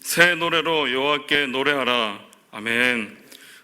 새 노래로 여호와께 노래하라. 아멘.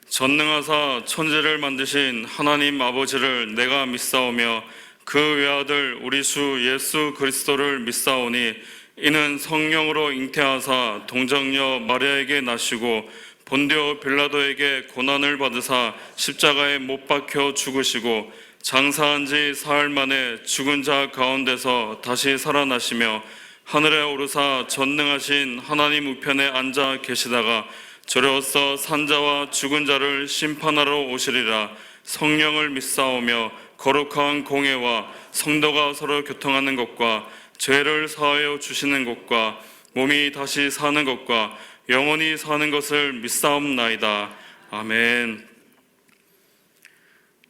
전능하사 천지를 만드신 하나님 아버지를 내가 믿사오며 그 외아들 우리 주 예수 그리스도를 믿사오니 이는 성령으로 잉태하사 동정녀 마리아에게 나시고 본디오 빌라도에게 고난을 받으사 십자가에 못 박혀 죽으시고 장사한 지 사흘 만에 죽은 자 가운데서 다시 살아나시며 하늘에 오르사 전능하신 하나님 우편에 앉아 계시다가 저로서 산자와 죽은 자를 심판하러 오시리라. 성령을 믿사오며 거룩한 공회와 성도가 서로 교통하는 것과 죄를 사하여 주시는 것과 몸이 다시 사는 것과 영원히 사는 것을 믿사옵나이다. 아멘.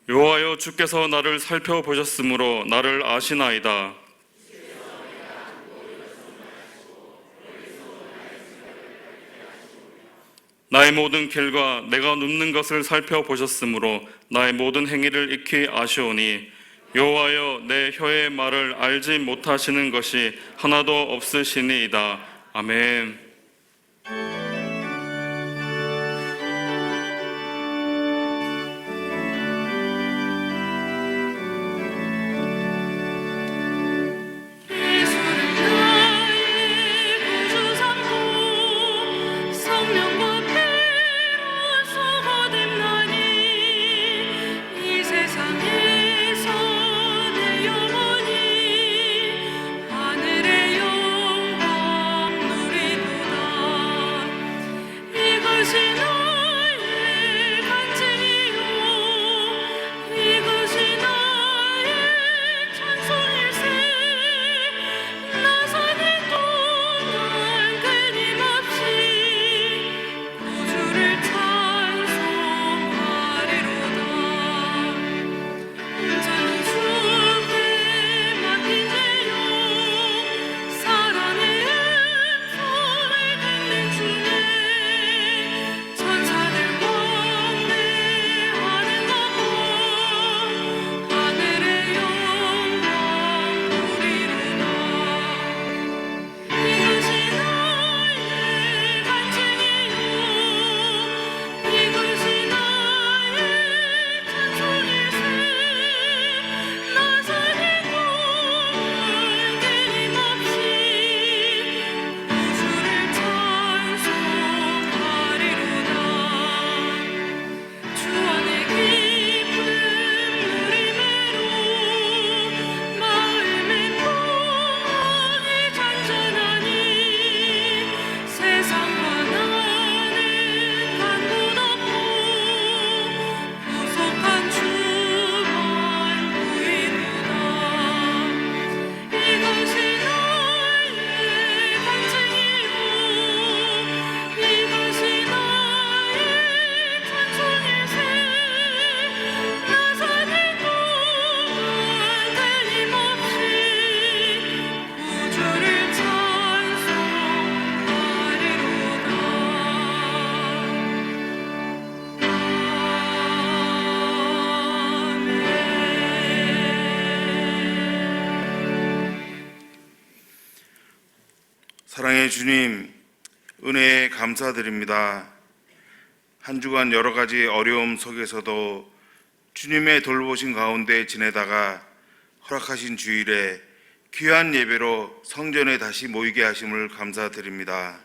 여호와여, 주께서 나를 살펴보셨으므로 나를 아시나이다. 나의 모든 길과 내가 눕는 것을 살펴보셨으므로 나의 모든 행위를 익히 아시오니 여호와여, 내 혀의 말을 알지 못하시는 것이 하나도 없으시니이다. 아멘. 사랑의 주님, 은혜에 감사드립니다. 한 주간 여러 가지 어려움 속에서도 주님의 돌보신 가운데 지내다가 허락하신 주일에 귀한 예배로 성전에 다시 모이게 하심을 감사드립니다.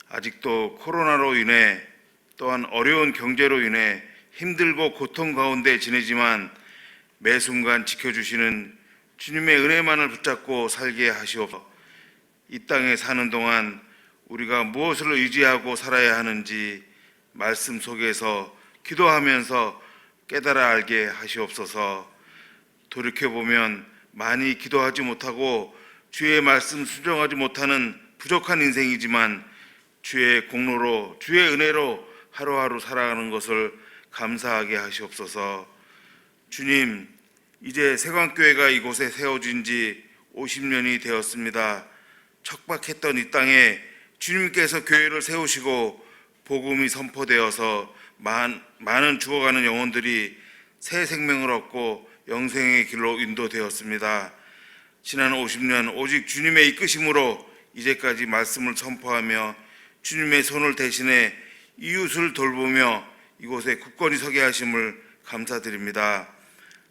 아직도 코로나로 인해 또한 어려운 경제로 인해 힘들고 고통 가운데 지내지만 매 순간 지켜주시는 주님의 은혜만을 붙잡고 살게 하시옵소서. 이 땅에 사는 동안 우리가 무엇을 의지하고 살아야 하는지 말씀 속에서 기도하면서 깨달아 알게 하시옵소서. 돌이켜보면 많이 기도하지 못하고 주의 말씀 순종하지 못하는 부족한 인생이지만 주의 공로로 주의 은혜로 하루하루 살아가는 것을 감사하게 하시옵소서. 주님, 이제 세광교회가 이곳에 세워진 지 50년이 되었습니다. 척박했던 이 땅에 주님께서 교회를 세우시고 복음이 선포되어서 많은 죽어가는 영혼들이 새 생명을 얻고 영생의 길로 인도되었습니다. 지난 50년 오직 주님의 이끄심으로 이제까지 말씀을 선포하며 주님의 손을 대신해 이웃을 돌보며 이곳에 굳건히 서게 하심을 감사드립니다.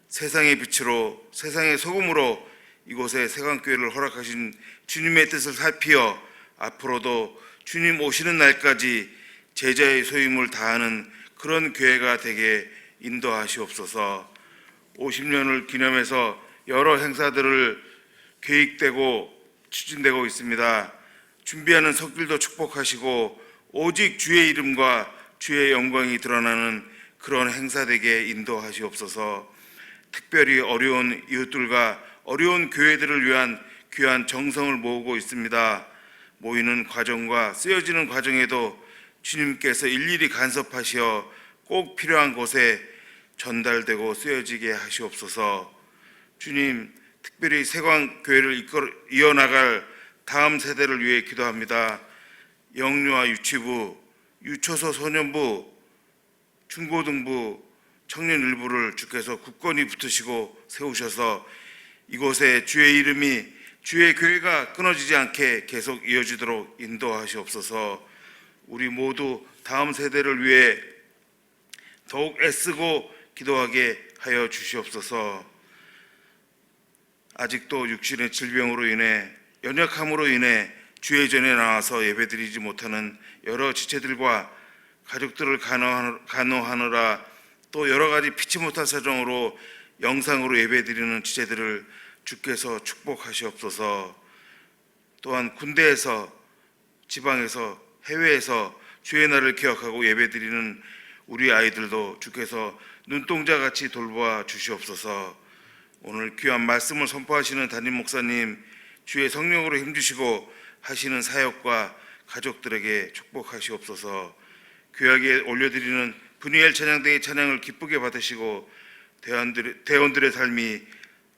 세상의 빛으로 세상의 소금으로 이곳에 세강교회를 허락하신 주님의 뜻을 살피어 앞으로도 주님 오시는 날까지 제자의 소임을 다하는 그런 교회가 되게 인도하시옵소서. 50년을 기념해서 여러 행사들을 계획되고 추진되고 있습니다. 준비하는 성길도 축복하시고 오직 주의 이름과 주의 영광이 드러나는 그런 행사 되게 인도하시옵소서. 특별히 어려운 이웃들과 어려운 교회들을 위한 귀한 정성을 모으고 있습니다. 모이는 과정과 쓰여지는 과정에도 주님께서 일일이 간섭하시어 꼭 필요한 곳에 전달되고 쓰여지게 하시옵소서. 주님, 특별히 세광교회를 이어나갈 다음 세대를 위해 기도합니다. 영유아 유치부, 유초소 소년부, 중고등부, 청년 일부를 주께서 굳건히 붙으시고 세우셔서 이곳에 주의 이름이 주의 교회가 끊어지지 않게 계속 이어지도록 인도하시옵소서. 우리 모두 다음 세대를 위해 더욱 애쓰고 기도하게 하여 주시옵소서. 아직도 육신의 질병으로 인해 연약함으로 인해 주의 전에 나와서 예배드리지 못하는 여러 지체들과 가족들을 간호하느라 또 여러 가지 피치 못한 사정으로 영상으로 예배드리는 지체들을 주께서 축복하시옵소서. 또한 군대에서, 지방에서, 해외에서 주의 날을 기억하고 예배드리는 우리 아이들도 주께서 눈동자같이 돌보아 주시옵소서. 오늘 귀한 말씀을 선포하시는 담임 목사님, 주의 성령으로 힘주시고 하시는 사역과 가족들에게 축복하시옵소서. 귀하게 올려드리는 분이엘 찬양대의 찬양을 기쁘게 받으시고 대원들의 삶이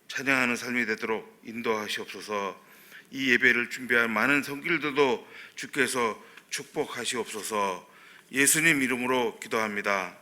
찬양하는 삶이 되도록 인도하시옵소서. 이 예배를 준비할 많은 성길들도 주께서 축복하시옵소서. 예수님 이름으로 기도합니다.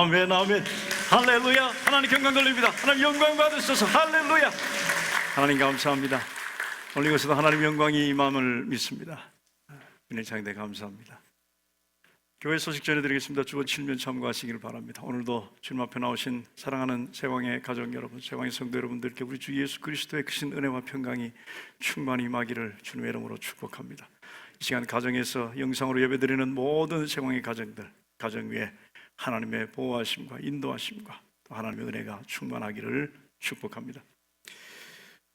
아멘, 아멘. 할렐루야. 하나님 영광 돌립니다. 하나님 영광 받으셔서 할렐루야. 하나님 감사합니다. 오늘 이곳에도 하나님 영광이 임함을 믿습니다. 은혜 장대 감사합니다. 교회 소식 전해드리겠습니다. 주보 7면 참고하시기를 바랍니다. 오늘도 주님 앞에 나오신 사랑하는 세왕의 가족 여러분, 세왕의 성도 여러분들께 우리 주 예수 그리스도의 크신 은혜와 평강이 충만히 임하기를 주님의 이름으로 축복합니다. 이 시간 가정에서 영상으로 예배드리는 모든 세왕의 가정들, 가정 위에 하나님의 보호하심과 인도하심과 또 하나님의 은혜가 충만하기를 축복합니다.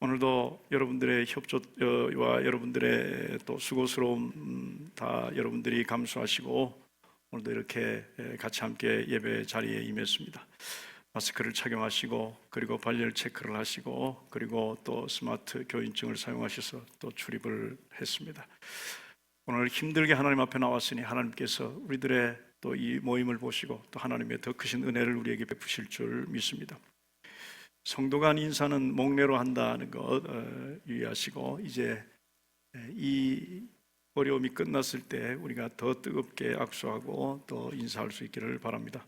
오늘도 여러분들의 협조와 여러분들의 또 수고스러움 다 여러분들이 감수하시고 오늘도 이렇게 같이 함께 예배 자리에 임했습니다. 마스크를 착용하시고 그리고 발열 체크를 하시고 그리고 또 스마트 교인증을 사용하셔서 또 출입을 했습니다. 오늘 힘들게 하나님 앞에 나왔으니 하나님께서 우리들의 또 이 모임을 보시고 또 하나님의 더 크신 은혜를 우리에게 베푸실 줄 믿습니다. 성도 간 인사는 목례로 한다는 것 유의하시고 이제 이 어려움이 끝났을 때 우리가 더 뜨겁게 악수하고 또 인사할 수 있기를 바랍니다.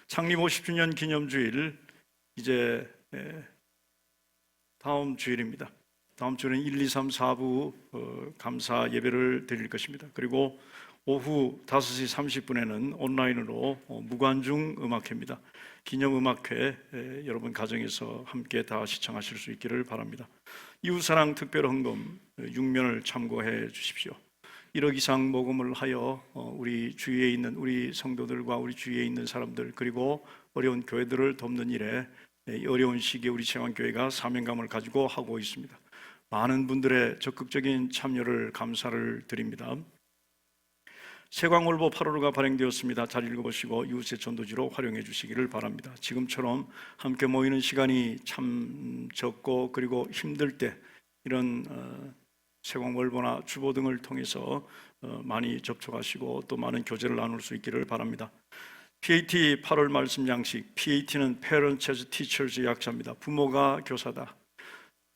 창립 50주년 기념주일 이제 다음 주일입니다. 다음 주는 1, 2, 3, 4부 감사 예배를 드릴 것입니다. 그리고 오후 5시 30분에는 온라인으로 무관중 음악회입니다. 기념음악회 여러분 가정에서 함께 다 시청하실 수 있기를 바랍니다. 이웃사랑 특별헌금 6면을 참고해 주십시오. 1억 이상 모금을 하여 우리 주위에 있는 우리 성도들과 우리 주위에 있는 사람들 그리고 어려운 교회들을 돕는 일에 어려운 시기에 우리 세왕교회가 사명감을 가지고 하고 있습니다. 많은 분들의 적극적인 참여를 감사를 드립니다. 세광홀보 8호로가 발행되었습니다. 잘 읽어보시고 이웃의 전도지로 활용해 주시기를 바랍니다. 지금처럼 함께 모이는 시간이 참 적고 그리고 힘들 때 이런 세광홀보나 주보 등을 통해서 많이 접촉하시고 또 많은 교제를 나눌 수 있기를 바랍니다. PAT 8월 말씀 양식, PAT는 Parents as Teachers 약자입니다. 부모가 교사다.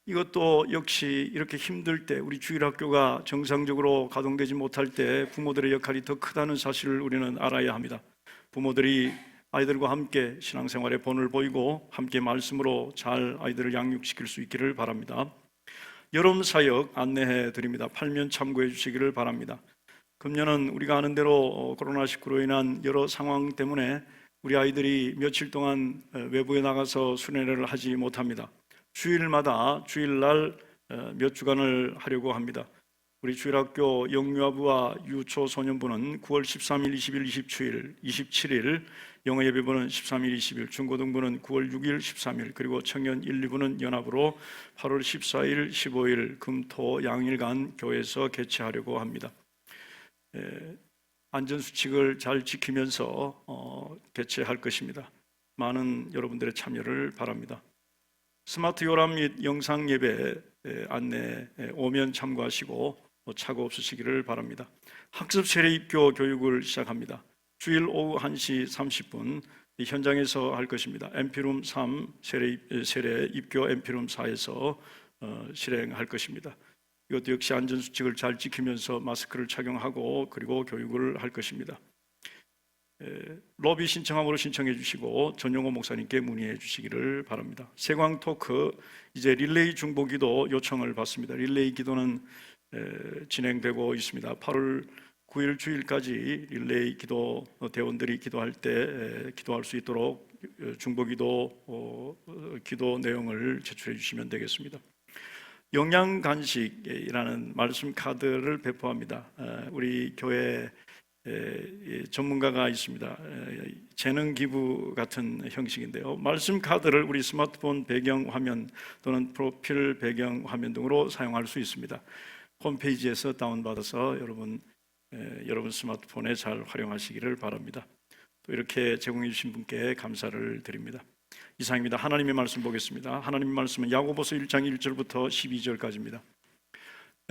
이것도 역시 이렇게 힘들 때 우리 주일학교가 정상적으로 가동되지 못할 때 부모들의 역할이 더 크다는 사실을 우리는 알아야 합니다. 부모들이 아이들과 함께 신앙생활의 본을 보이고 함께 말씀으로 잘 아이들을 양육시킬 수 있기를 바랍니다. 여름 사역 안내해 드립니다. 8면 참고해 주시기를 바랍니다. 금년은 우리가 아는 대로 코로나19로 인한 여러 상황 때문에 우리 아이들이 며칠 동안 외부에 나가서 순회를 하지 못합니다. 주일마다 주일날 몇 주간을 하려고 합니다. 우리 주일학교 영유아부와 유초소년부는 9월 13일, 20일, 27일, 27일, 영어 예배부는 13일, 20일, 중고등부는 9월 6일, 13일, 그리고 청년 1, 2부는 연합으로 8월 14일, 15일, 금, 토, 양일간 교회에서 개최하려고 합니다. 안전수칙을 잘 지키면서 개최할 것입니다. 많은 여러분들의 참여를 바랍니다. 스마트 요람 및 영상 예배 안내 오면 참고하시고 착오 없으시기를 바랍니다. 학습 세례 입교 교육을 시작합니다. 주일 오후 1시 30분 현장에서 할 것입니다. 엠피룸 3 세례 입교 엠피룸 4에서 실행할 것입니다. 이것도 역시 안전수칙을 잘 지키면서 마스크를 착용하고 그리고 교육을 할 것입니다. 로비 신청함으로 신청해 주시고 전용호 목사님께 문의해 주시기를 바랍니다. 세광 토크 이제 릴레이 중보기도 요청을 받습니다. 릴레이 기도는 진행되고 있습니다. 8월 9일 주일까지 릴레이 기도 대원들이 기도할 때 기도할 수 있도록 중보기도 기도 내용을 제출해 주시면 되겠습니다. 영양간식이라는 말씀 카드를 배포합니다. 우리 교회 전문가가 있습니다. 재능 기부 같은 형식인데요. 말씀 카드를 우리 스마트폰 배경 화면 또는 프로필 배경 화면 등으로 사용할 수 있습니다. 홈페이지에서 다운받아서 여러분 스마트폰에 잘 활용하시기를 바랍니다. 또 이렇게 제공해 주신 분께 감사를 드립니다. 이상입니다. 하나님의 말씀 보겠습니다. 하나님의 말씀은 야고보서 1장 1절부터 12절까지입니다.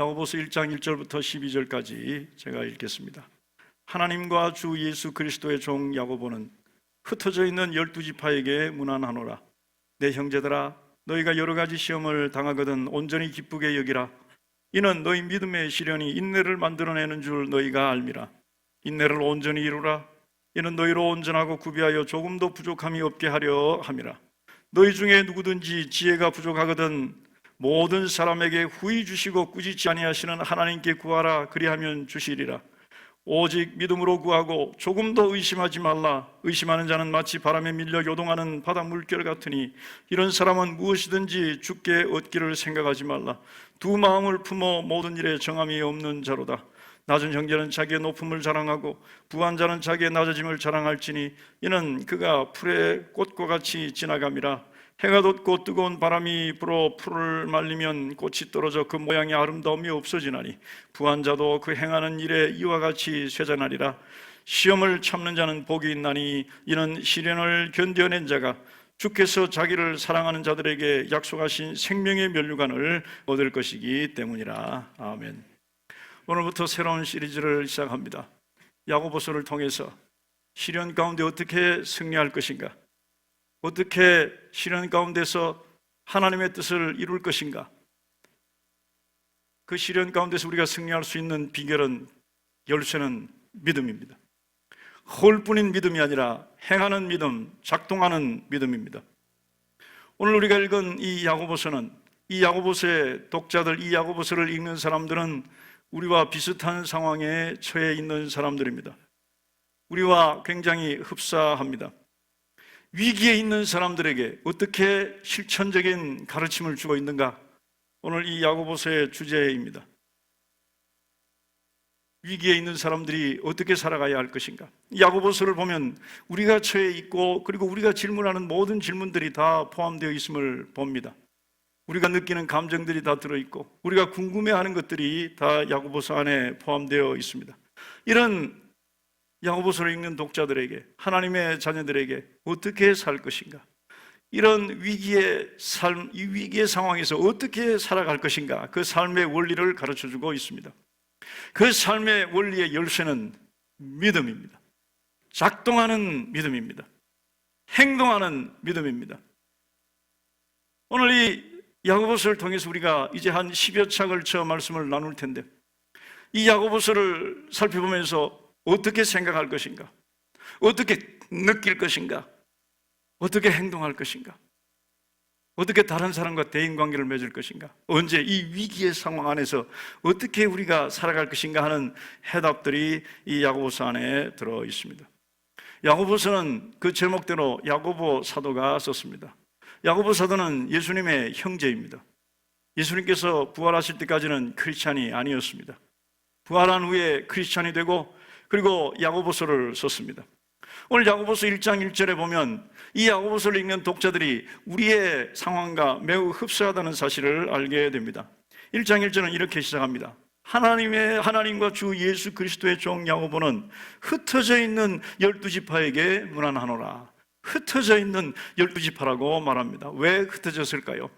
야고보서 1장 1절부터 12절까지 제가 읽겠습니다. 하나님과 주 예수 그리스도의 종 야고보는 흩어져 있는 12지파에게 문안하노라. 내 형제들아, 너희가 여러 가지 시험을 당하거든 온전히 기쁘게 여기라. 이는 너희 믿음의 시련이 인내를 만들어내는 줄 너희가 알미라. 인내를 온전히 이루라. 이는 너희로 온전하고 구비하여 조금도 부족함이 없게 하려 함이라. 너희 중에 누구든지 지혜가 부족하거든 모든 사람에게 후히 주시고 꾸짖지 아니하시는 하나님께 구하라. 그리하면 주시리라. 오직 믿음으로 구하고 조금도 의심하지 말라. 의심하는 자는 마치 바람에 밀려 요동하는 바다 물결 같으니 이런 사람은 무엇이든지 주께 얻기를 생각하지 말라. 두 마음을 품어 모든 일에 정함이 없는 자로다. 낮은 형제는 자기의 높음을 자랑하고 부한 자는 자기의 낮아짐을 자랑할지니 이는 그가 풀의 꽃과 같이 지나감이라. 해가 돋고 뜨거운 바람이 불어 풀을 말리면 꽃이 떨어져 그 모양의 아름다움이 없어지나니 부한 자도 그 행하는 일에 이와 같이 쇠잔하리라. 시험을 참는 자는 복이 있나니 이는 시련을 견뎌낸 자가 주께서 자기를 사랑하는 자들에게 약속하신 생명의 면류관을 얻을 것이기 때문이라. 아멘. 오늘부터 새로운 시리즈를 시작합니다. 야고보서를 통해서 시련 가운데 어떻게 승리할 것인가, 어떻게 시련 가운데서 하나님의 뜻을 이룰 것인가, 그 시련 가운데서 우리가 승리할 수 있는 비결은, 열쇠는 믿음입니다. 홀뿐인 믿음이 아니라 행하는 믿음, 작동하는 믿음입니다. 오늘 우리가 읽은 이 야고보서는, 이 야고보서의 독자들, 이 야고보서를 읽는 사람들은 우리와 비슷한 상황에 처해 있는 사람들입니다. 우리와 굉장히 흡사합니다. 위기에 있는 사람들에게 어떻게 실천적인 가르침을 주고 있는가? 오늘 이 야고보서의 주제입니다. 위기에 있는 사람들이 어떻게 살아가야 할 것인가? 야고보서를 보면 우리가 처해 있고, 그리고 우리가 질문하는 모든 질문들이 다 포함되어 있음을 봅니다. 우리가 느끼는 감정들이 다 들어있고, 우리가 궁금해하는 것들이 다 야고보서 안에 포함되어 있습니다. 이런 야고보서를 읽는 독자들에게, 하나님의 자녀들에게 어떻게 살 것인가, 이런 위기의 삶, 이 위기의 상황에서 어떻게 살아갈 것인가, 그 삶의 원리를 가르쳐주고 있습니다. 그 삶의 원리의 열쇠는 믿음입니다. 작동하는 믿음입니다. 행동하는 믿음입니다. 오늘 이 야고보서를 통해서 우리가 이제 한 10여 장을 쳐 말씀을 나눌 텐데, 이 야고보서를 살펴보면서 어떻게 생각할 것인가, 어떻게 느낄 것인가, 어떻게 행동할 것인가, 어떻게 다른 사람과 대인관계를 맺을 것인가, 언제 이 위기의 상황 안에서 어떻게 우리가 살아갈 것인가 하는 해답들이 이 야고보서 안에 들어 있습니다. 야고보서는 그 제목대로 야고보 사도가 썼습니다. 야고보 사도는 예수님의 형제입니다. 예수님께서 부활하실 때까지는 크리스찬이 아니었습니다. 부활한 후에 크리스찬이 되고, 그리고 야고보서를 썼습니다. 오늘 야고보서 1장 1절에 보면 이 야고보서를 읽는 독자들이 우리의 상황과 매우 흡사하다는 사실을 알게 됩니다. 1장 1절은 이렇게 시작합니다. 하나님과 주 예수 그리스도의 종 야고보는 흩어져 있는 12지파에게 문안하노라. 흩어져 있는 12지파라고 말합니다. 왜 흩어졌을까요?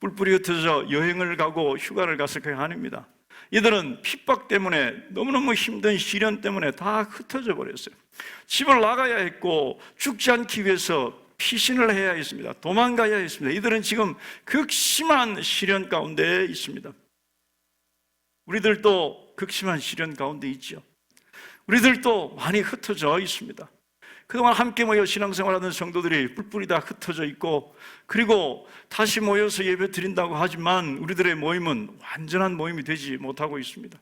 뿔뿔이 흩어져 여행을 가고 휴가를 갔을까요? 아닙니다. 이들은 핍박 때문에, 너무너무 힘든 시련 때문에 다 흩어져 버렸어요. 집을 나가야 했고, 죽지 않기 위해서 피신을 해야 했습니다. 도망가야 했습니다. 이들은 지금 극심한 시련 가운데 있습니다. 우리들도 극심한 시련 가운데 있죠. 우리들도 많이 흩어져 있습니다. 그동안 함께 모여 신앙생활하는 성도들이 뿔뿔이 다 흩어져 있고, 그리고 다시 모여서 예배 드린다고 하지만 우리들의 모임은 완전한 모임이 되지 못하고 있습니다.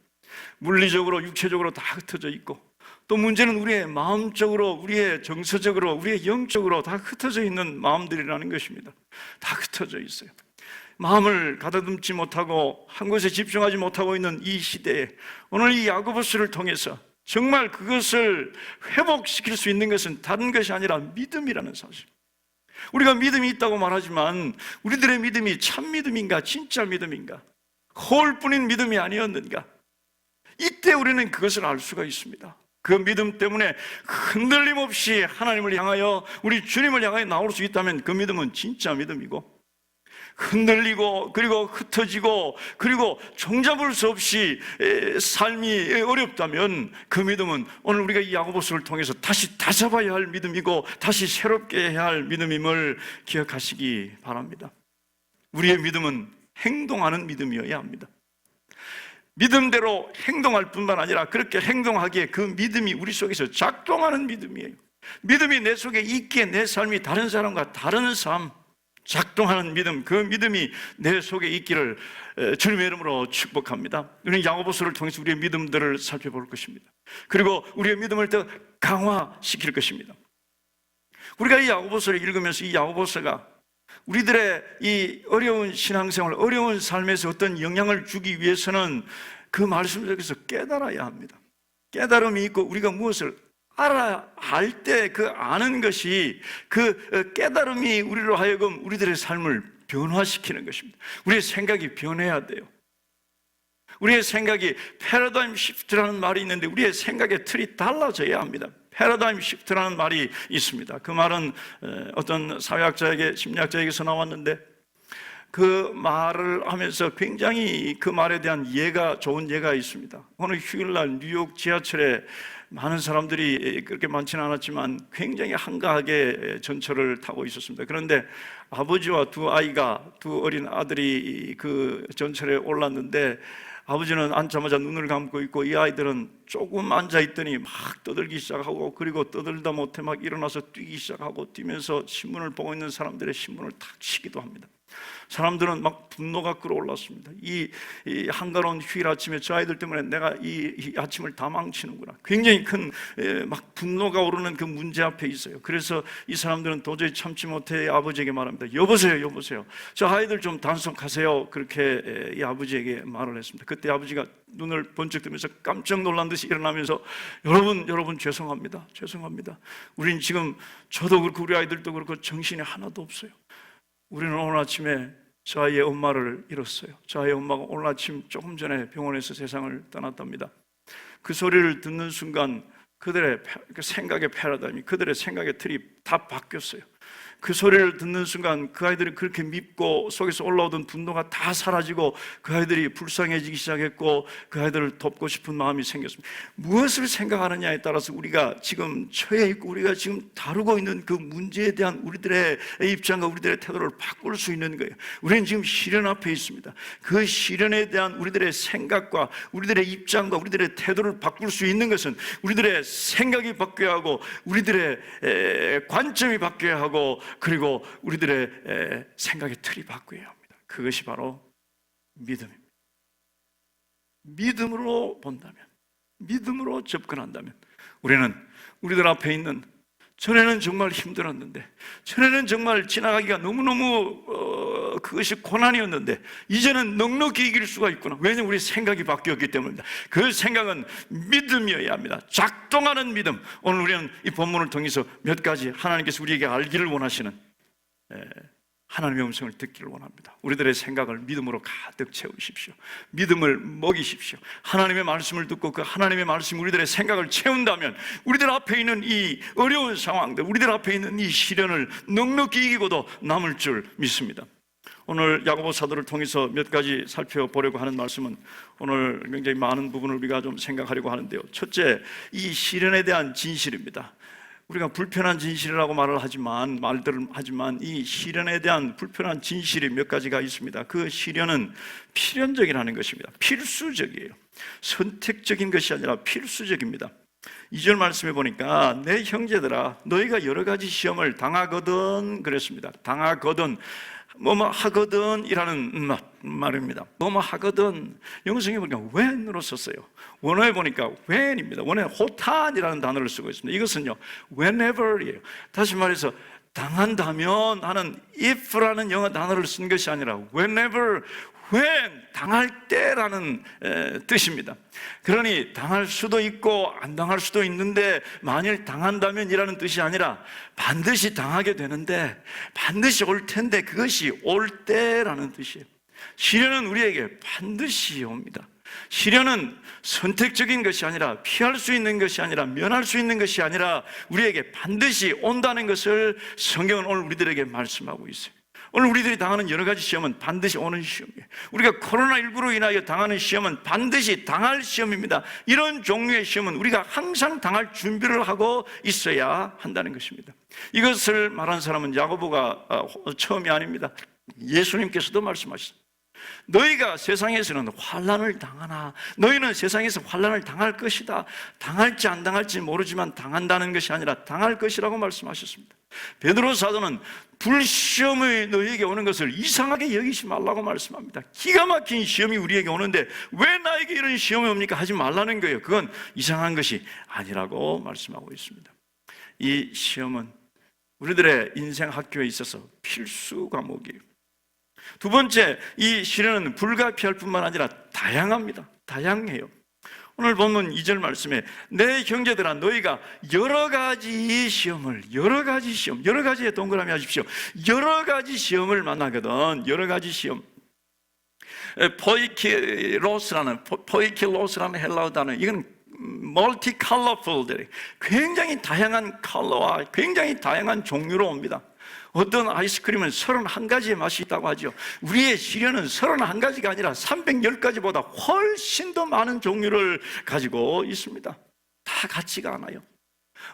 물리적으로, 육체적으로 다 흩어져 있고, 또 문제는 우리의 마음적으로, 우리의 정서적으로, 우리의 영적으로 다 흩어져 있는 마음들이라는 것입니다. 다 흩어져 있어요. 마음을 가다듬지 못하고 한 곳에 집중하지 못하고 있는 이 시대에 오늘 이 야고보서를 통해서 정말 그것을 회복시킬 수 있는 것은 다른 것이 아니라 믿음이라는 사실. 우리가 믿음이 있다고 말하지만 우리들의 믿음이 참 믿음인가, 진짜 믿음인가, 거울뿐인 믿음이 아니었는가, 이때 우리는 그것을 알 수가 있습니다. 그 믿음 때문에 흔들림 없이 하나님을 향하여, 우리 주님을 향하여 나올 수 있다면 그 믿음은 진짜 믿음이고, 흔들리고 그리고 흩어지고 그리고 종잡을 수 없이 삶이 어렵다면 그 믿음은 오늘 우리가 이 야고보서를 통해서 다시 다잡아야 할 믿음이고, 다시 새롭게 해야 할 믿음임을 기억하시기 바랍니다. 우리의 믿음은 행동하는 믿음이어야 합니다. 믿음대로 행동할 뿐만 아니라 그렇게 행동하기에 그 믿음이 우리 속에서 작동하는 믿음이에요. 믿음이 내 속에 있기에 내 삶이 다른 사람과 다른 삶, 작동하는 믿음, 그 믿음이 내 속에 있기를 주님의 이름으로 축복합니다. 우리는 야고보서를 통해서 우리의 믿음들을 살펴볼 것입니다. 그리고 우리의 믿음을 더 강화시킬 것입니다. 우리가 이 야고보서를 읽으면서 이 야고보서가 우리들의 이 어려운 신앙생활, 어려운 삶에서 어떤 영향을 주기 위해서는 그 말씀 속에서 깨달아야 합니다. 깨달음이 있고 우리가 무엇을 알아야 할 때 그 아는 것이 그 깨달음이 우리로 하여금 우리들의 삶을 변화시키는 것입니다. 우리의 생각이 변해야 돼요. 우리의 생각이 패러다임 시프트라는 말이 있는데 우리의 생각의 틀이 달라져야 합니다. 패러다임 시프트라는 말이 있습니다. 그 말은 어떤 사회학자에게, 심리학자에게서 나왔는데 그 말을 하면서 굉장히 그 말에 대한 예가, 좋은 예가 있습니다. 어느 휴일날 뉴욕 지하철에 많은 사람들이 그렇게 많지는 않았지만 굉장히 한가하게 전철을 타고 있었습니다. 그런데 아버지와 두 어린 아들이 그 전철에 올랐는데 아버지는 앉자마자 눈을 감고 있고 이 아이들은 조금 앉아있더니 막 떠들기 시작하고 그리고 떠들다 못해 막 일어나서 뛰기 시작하고 뛰면서 신문을 보고 있는 사람들의 신문을 탁 치기도 합니다. 사람들은 막 분노가 끌어올랐습니다. 이 한가로운 휴일 아침에 저 아이들 때문에 내가 이 아침을 다 망치는구나. 굉장히 큰 막 분노가 오르는 그 문제 앞에 있어요. 그래서 이 사람들은 도저히 참지 못해 아버지에게 말합니다. 여보세요. 저 아이들 좀 단속하세요. 그렇게 이 아버지에게 말을 했습니다. 그때 아버지가 눈을 번쩍 뜨면서 깜짝 놀란 듯이 일어나면서 여러분 죄송합니다. 우린 지금 저도 그렇고 우리 아이들도 그렇고 정신이 하나도 없어요. 우리는 오늘 아침에 저 아이의 엄마를 잃었어요. 저 아이의 엄마가 오늘 아침 조금 전에 병원에서 세상을 떠났답니다. 그 소리를 듣는 순간 그들의 생각의 패러다임이, 그들의 생각의 틀이 다 바뀌었어요. 그 소리를 듣는 순간 그 아이들이 그렇게 밉고 속에서 올라오던 분노가 다 사라지고 그 아이들이 불쌍해지기 시작했고 그 아이들을 돕고 싶은 마음이 생겼습니다. 무엇을 생각하느냐에 따라서 우리가 지금 처해 있고 우리가 지금 다루고 있는 그 문제에 대한 우리들의 입장과 우리들의 태도를 바꿀 수 있는 거예요. 우리는 지금 시련 앞에 있습니다. 그 시련에 대한 우리들의 생각과 우리들의 입장과 우리들의 태도를 바꿀 수 있는 것은 우리들의 생각이 바뀌어야 하고 우리들의 관점이 바뀌어야 하고 그리고 우리들의 생각의 틀이 바뀌어야 합니다. 그것이 바로 믿음입니다. 믿음으로 본다면, 믿음으로 접근한다면 우리는 우리들 앞에 있는 전에는 정말 힘들었는데, 전에는 정말 지나가기가 너무너무 그것이 고난이었는데 이제는 넉넉히 이길 수가 있구나. 왜냐하면 우리 생각이 바뀌었기 때문입니다. 그 생각은 믿음이어야 합니다. 작동하는 믿음. 오늘 우리는 이 본문을 통해서 몇 가지 하나님께서 우리에게 알기를 원하시는 하나님의 음성을 듣기를 원합니다. 우리들의 생각을 믿음으로 가득 채우십시오. 믿음을 먹이십시오. 하나님의 말씀을 듣고 그 하나님의 말씀이 우리들의 생각을 채운다면 우리들 앞에 있는 이 어려운 상황들, 우리들 앞에 있는 이 시련을 넉넉히 이기고도 남을 줄 믿습니다. 오늘 야고보 사도를 통해서 몇 가지 살펴보려고 하는 말씀은 오늘 굉장히 많은 부분을 우리가 좀 생각하려고 하는데요. 첫째, 이 시련에 대한 진실입니다. 우리가 불편한 진실이라고 말을 하지만 이 시련에 대한 불편한 진실이 몇 가지가 있습니다. 그 시련은 필연적이라는 것입니다. 필수적이에요. 선택적인 것이 아니라 필수적입니다. 2절 말씀에 보니까 내 형제들아 너희가 여러 가지 시험을 당하거든 그랬습니다. 당하거든 뭐뭐 하거든 이라는 말입니다. 뭐뭐 하거든 영성에 보니까 when으로 썼어요. 원어에 보니까 when입니다. 원어에 호탄이라는 단어를 쓰고 있습니다. 이것은요 whenever이에요. 다시 말해서 당한다면 하는 if라는 영어 단어를 쓴 것이 아니라 whenever, when, 당할 때라는 뜻입니다. 그러니 당할 수도 있고 안 당할 수도 있는데 만일 당한다면 이라는 뜻이 아니라 반드시 당하게 되는데 반드시 올 텐데 그것이 올 때라는 뜻이에요. 시련은 우리에게 반드시 옵니다. 시련은 선택적인 것이 아니라 피할 수 있는 것이 아니라 면할 수 있는 것이 아니라 우리에게 반드시 온다는 것을 성경은 오늘 우리들에게 말씀하고 있어요. 오늘 우리들이 당하는 여러 가지 시험은 반드시 오는 시험이에요. 우리가 코로나19로 인하여 당하는 시험은 반드시 당할 시험입니다. 이런 종류의 시험은 우리가 항상 당할 준비를 하고 있어야 한다는 것입니다. 이것을 말한 사람은 야고보가 처음이 아닙니다. 예수님께서도 말씀하셨습니다. 너희가 세상에서는 환난을 당하나 너희는 세상에서 환난을 당할 것이다. 당할지 안 당할지 모르지만 당한다는 것이 아니라 당할 것이라고 말씀하셨습니다. 베드로 사도는 불시험이 너희에게 오는 것을 이상하게 여기지 말라고 말씀합니다. 기가 막힌 시험이 우리에게 오는데 왜 나에게 이런 시험이 옵니까? 하지 말라는 거예요. 그건 이상한 것이 아니라고 말씀하고 있습니다. 이 시험은 우리들의 인생 학교에 있어서 필수 과목이에요. 두 번째, 이 시련은 불가피할 뿐만 아니라 다양합니다. 다양해요. 오늘 본문 2절 말씀에 내 형제들아 너희가 여러 가지 시험, 여러 가지에 동그라미 하십시오. 여러 가지 시험을 만나거든. 여러 가지 시험. 포이킬로스라는 헬라어 단어, 이건 multi-colorful, 굉장히 다양한 컬러와 굉장히 다양한 종류로 옵니다. 어떤 아이스크림은 31가지의 맛이 있다고 하죠. 우리의 시련은 31가지가 아니라 310가지보다 훨씬 더 많은 종류를 가지고 있습니다. 다 같지가 않아요.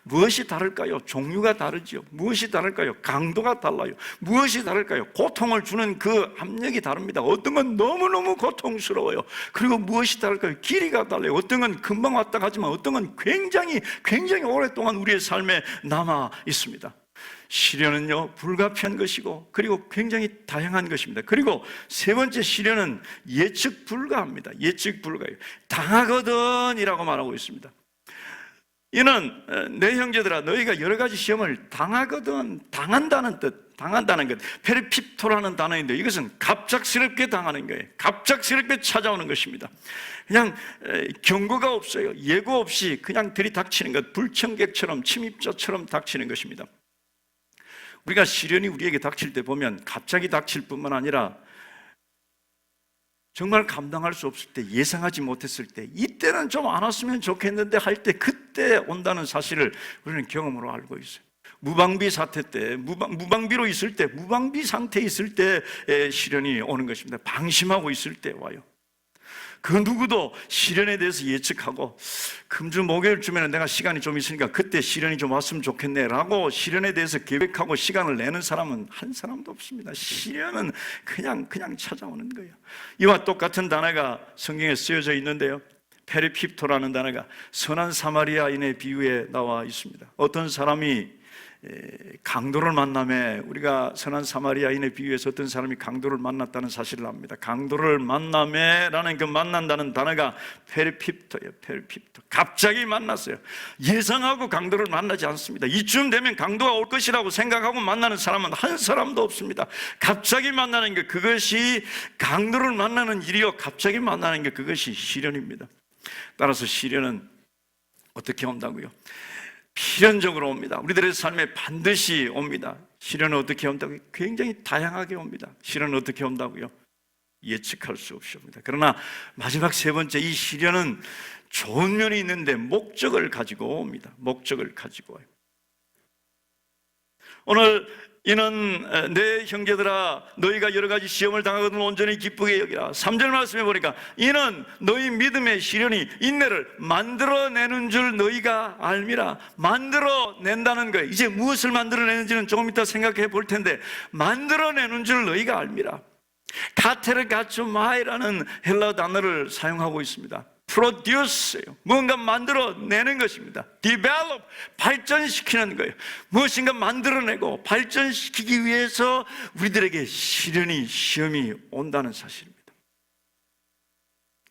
무엇이 다를까요? 종류가 다르죠. 무엇이 다를까요? 강도가 달라요. 무엇이 다를까요? 고통을 주는 그 압력이 다릅니다. 어떤 건 너무너무 고통스러워요. 그리고 무엇이 다를까요? 길이가 달라요. 어떤 건 금방 왔다 가지만 어떤 건 굉장히 오랫동안 우리의 삶에 남아 있습니다. 시련은요, 불가피한 것이고, 그리고 굉장히 다양한 것입니다. 그리고 세 번째 시련은 예측 불가합니다. 예측 불가해요. 당하거든이라고 말하고 있습니다. 이는 내 형제들아 너희가 여러 가지 시험을 당하거든, 당한다는 뜻, 당한다는 것, 페르핍토라는 단어인데 이것은 갑작스럽게 당하는 거예요. 갑작스럽게 찾아오는 것입니다. 그냥 경고가 없어요. 예고 없이 그냥 들이닥치는 것, 불청객처럼 침입자처럼 닥치는 것입니다. 우리가 시련이 우리에게 닥칠 때 보면 갑자기 닥칠 뿐만 아니라 정말 감당할 수 없을 때, 예상하지 못했을 때, 이때는 좀 안 왔으면 좋겠는데 할 때 그때 온다는 사실을 우리는 경험으로 알고 있어요. 무방비 사태 때, 무방비로 있을 때, 무방비 상태에 있을 때 시련이 오는 것입니다. 방심하고 있을 때 와요. 그 누구도 시련에 대해서 예측하고 금주 목요일쯤에는 내가 시간이 좀 있으니까 그때 시련이 좀 왔으면 좋겠네 라고 시련에 대해서 계획하고 시간을 내는 사람은 한 사람도 없습니다. 시련은 그냥 찾아오는 거예요. 이와 똑같은 단어가 성경에 쓰여져 있는데요, 페리핍토라는 단어가 선한 사마리아인의 비유에 나와 있습니다. 어떤 사람이 강도를 만남에, 우리가 선한 사마리아인의 비유에서 어떤 사람이 강도를 만났다는 사실을 압니다. 강도를 만남에라는 그 만난다는 단어가 페리핍토예요. 페리핍토. 갑자기 만났어요. 예상하고 강도를 만나지 않습니다. 이쯤 되면 강도가 올 것이라고 생각하고 만나는 사람은 한 사람도 없습니다. 갑자기 만나는 게 그것이 강도를 만나는 일이요, 갑자기 만나는 게 그것이 시련입니다. 따라서 시련은 어떻게 온다고요? 필연적으로 옵니다. 우리들의 삶에 반드시 옵니다. 시련은 어떻게 온다고요? 굉장히 다양하게 옵니다. 시련은 어떻게 온다고요? 예측할 수 없이 옵니다. 그러나 마지막 세 번째, 이 시련은 좋은 면이 있는데 목적을 가지고 옵니다. 목적을 가지고 와요. 오늘 이는 내 형제들아 너희가 여러 가지 시험을 당하거든 온전히 기쁘게 여기라. 3절 말씀해 보니까 이는 너희 믿음의 시련이 인내를 만들어내는 줄 너희가 알미라. 만들어낸다는 거예요. 이제 무엇을 만들어내는지는 조금 이따 생각해 볼 텐데, 만들어내는 줄 너희가 알미라. 카테르가츠마이라는 헬라 단어를 사용하고 있습니다. produce예요. 뭔가 만들어내는 것입니다. develop, 발전시키는 거예요. 무엇인가 만들어내고 발전시키기 위해서 우리들에게 시험이 온다는 사실입니다.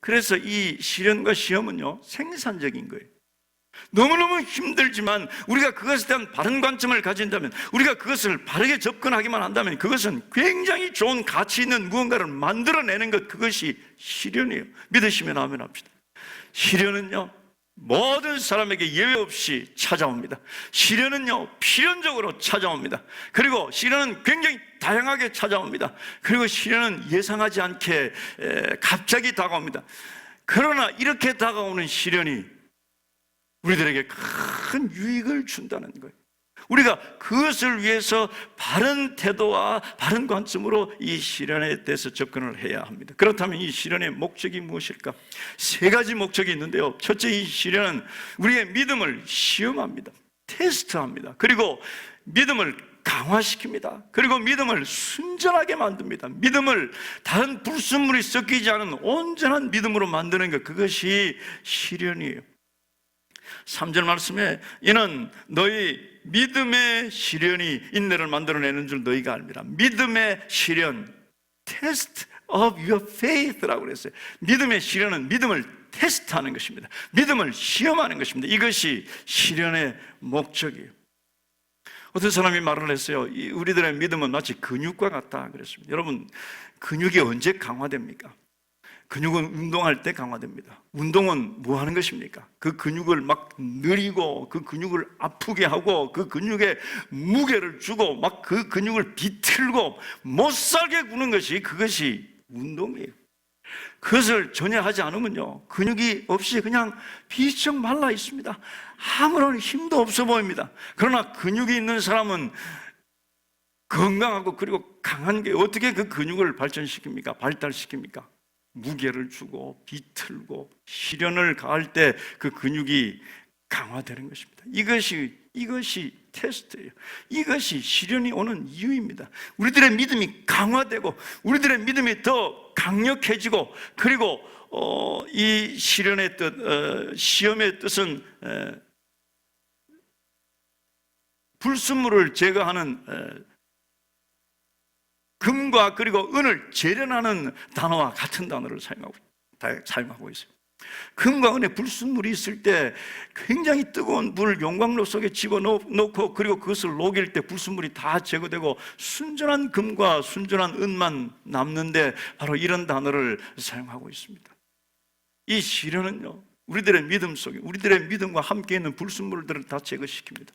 그래서 이 시련과 시험은요, 생산적인 거예요. 너무너무 힘들지만 우리가 그것에 대한 바른 관점을 가진다면, 우리가 그것을 바르게 접근하기만 한다면 그것은 굉장히 좋은 가치 있는 무언가를 만들어내는 것, 그것이 시련이에요. 믿으시면 아멘 합시다. 시련은요, 모든 사람에게 예외 없이 찾아옵니다. 시련은요, 필연적으로 찾아옵니다. 그리고 시련은 굉장히 다양하게 찾아옵니다. 그리고 시련은 예상하지 않게 갑자기 다가옵니다. 그러나 이렇게 다가오는 시련이 우리들에게 큰 유익을 준다는 거예요. 우리가 그것을 위해서 바른 태도와 바른 관점으로 이 시련에 대해서 접근을 해야 합니다. 그렇다면 이 시련의 목적이 무엇일까? 세 가지 목적이 있는데요, 첫째, 이 시련은 우리의 믿음을 시험합니다. 테스트합니다. 그리고 믿음을 강화시킵니다. 그리고 믿음을 순전하게 만듭니다. 믿음을 다른 불순물이 섞이지 않은 온전한 믿음으로 만드는 것, 그것이 시련이에요. 3절 말씀에 이는 너희 믿음의 시련이 인내를 만들어내는 줄 너희가 압니다. 믿음의 시련, test of your faith라고 그랬어요. 믿음의 시련은 믿음을 테스트하는 것입니다. 믿음을 시험하는 것입니다. 이것이 시련의 목적이에요. 어떤 사람이 말을 했어요. 우리들의 믿음은 마치 근육과 같다 그랬습니다. 여러분, 근육이 언제 강화됩니까? 근육은 운동할 때 강화됩니다. 운동은 뭐 하는 것입니까? 그 근육을 막 늘리고 그 근육을 아프게 하고 그 근육에 무게를 주고 막 그 근육을 비틀고 못 살게 구는 것이, 그것이 운동이에요. 그것을 전혀 하지 않으면요, 근육이 없이 그냥 비쩍 말라 있습니다. 아무런 힘도 없어 보입니다. 그러나 근육이 있는 사람은 건강하고 그리고 강한 게, 어떻게 그 근육을 발전시킵니까? 발달시킵니까? 무게를 주고 비틀고 시련을 가할 때 그 근육이 강화되는 것입니다. 이것이 테스트예요. 이것이 시련이 오는 이유입니다. 우리들의 믿음이 강화되고 우리들의 믿음이 더 강력해지고, 그리고 이 시련의 뜻, 시험의 뜻은 불순물을 제거하는 금과 그리고 은을 재련하는 단어와 같은 단어를 사용하고 있어요. 금과 은에 불순물이 있을 때 굉장히 뜨거운 불 용광로 속에 집어넣고 그리고 그것을 녹일 때 불순물이 다 제거되고 순전한 금과 순전한 은만 남는데, 바로 이런 단어를 사용하고 있습니다. 이 시련은요, 우리들의 믿음 속에, 우리들의 믿음과 함께 있는 불순물들을 다 제거시킵니다.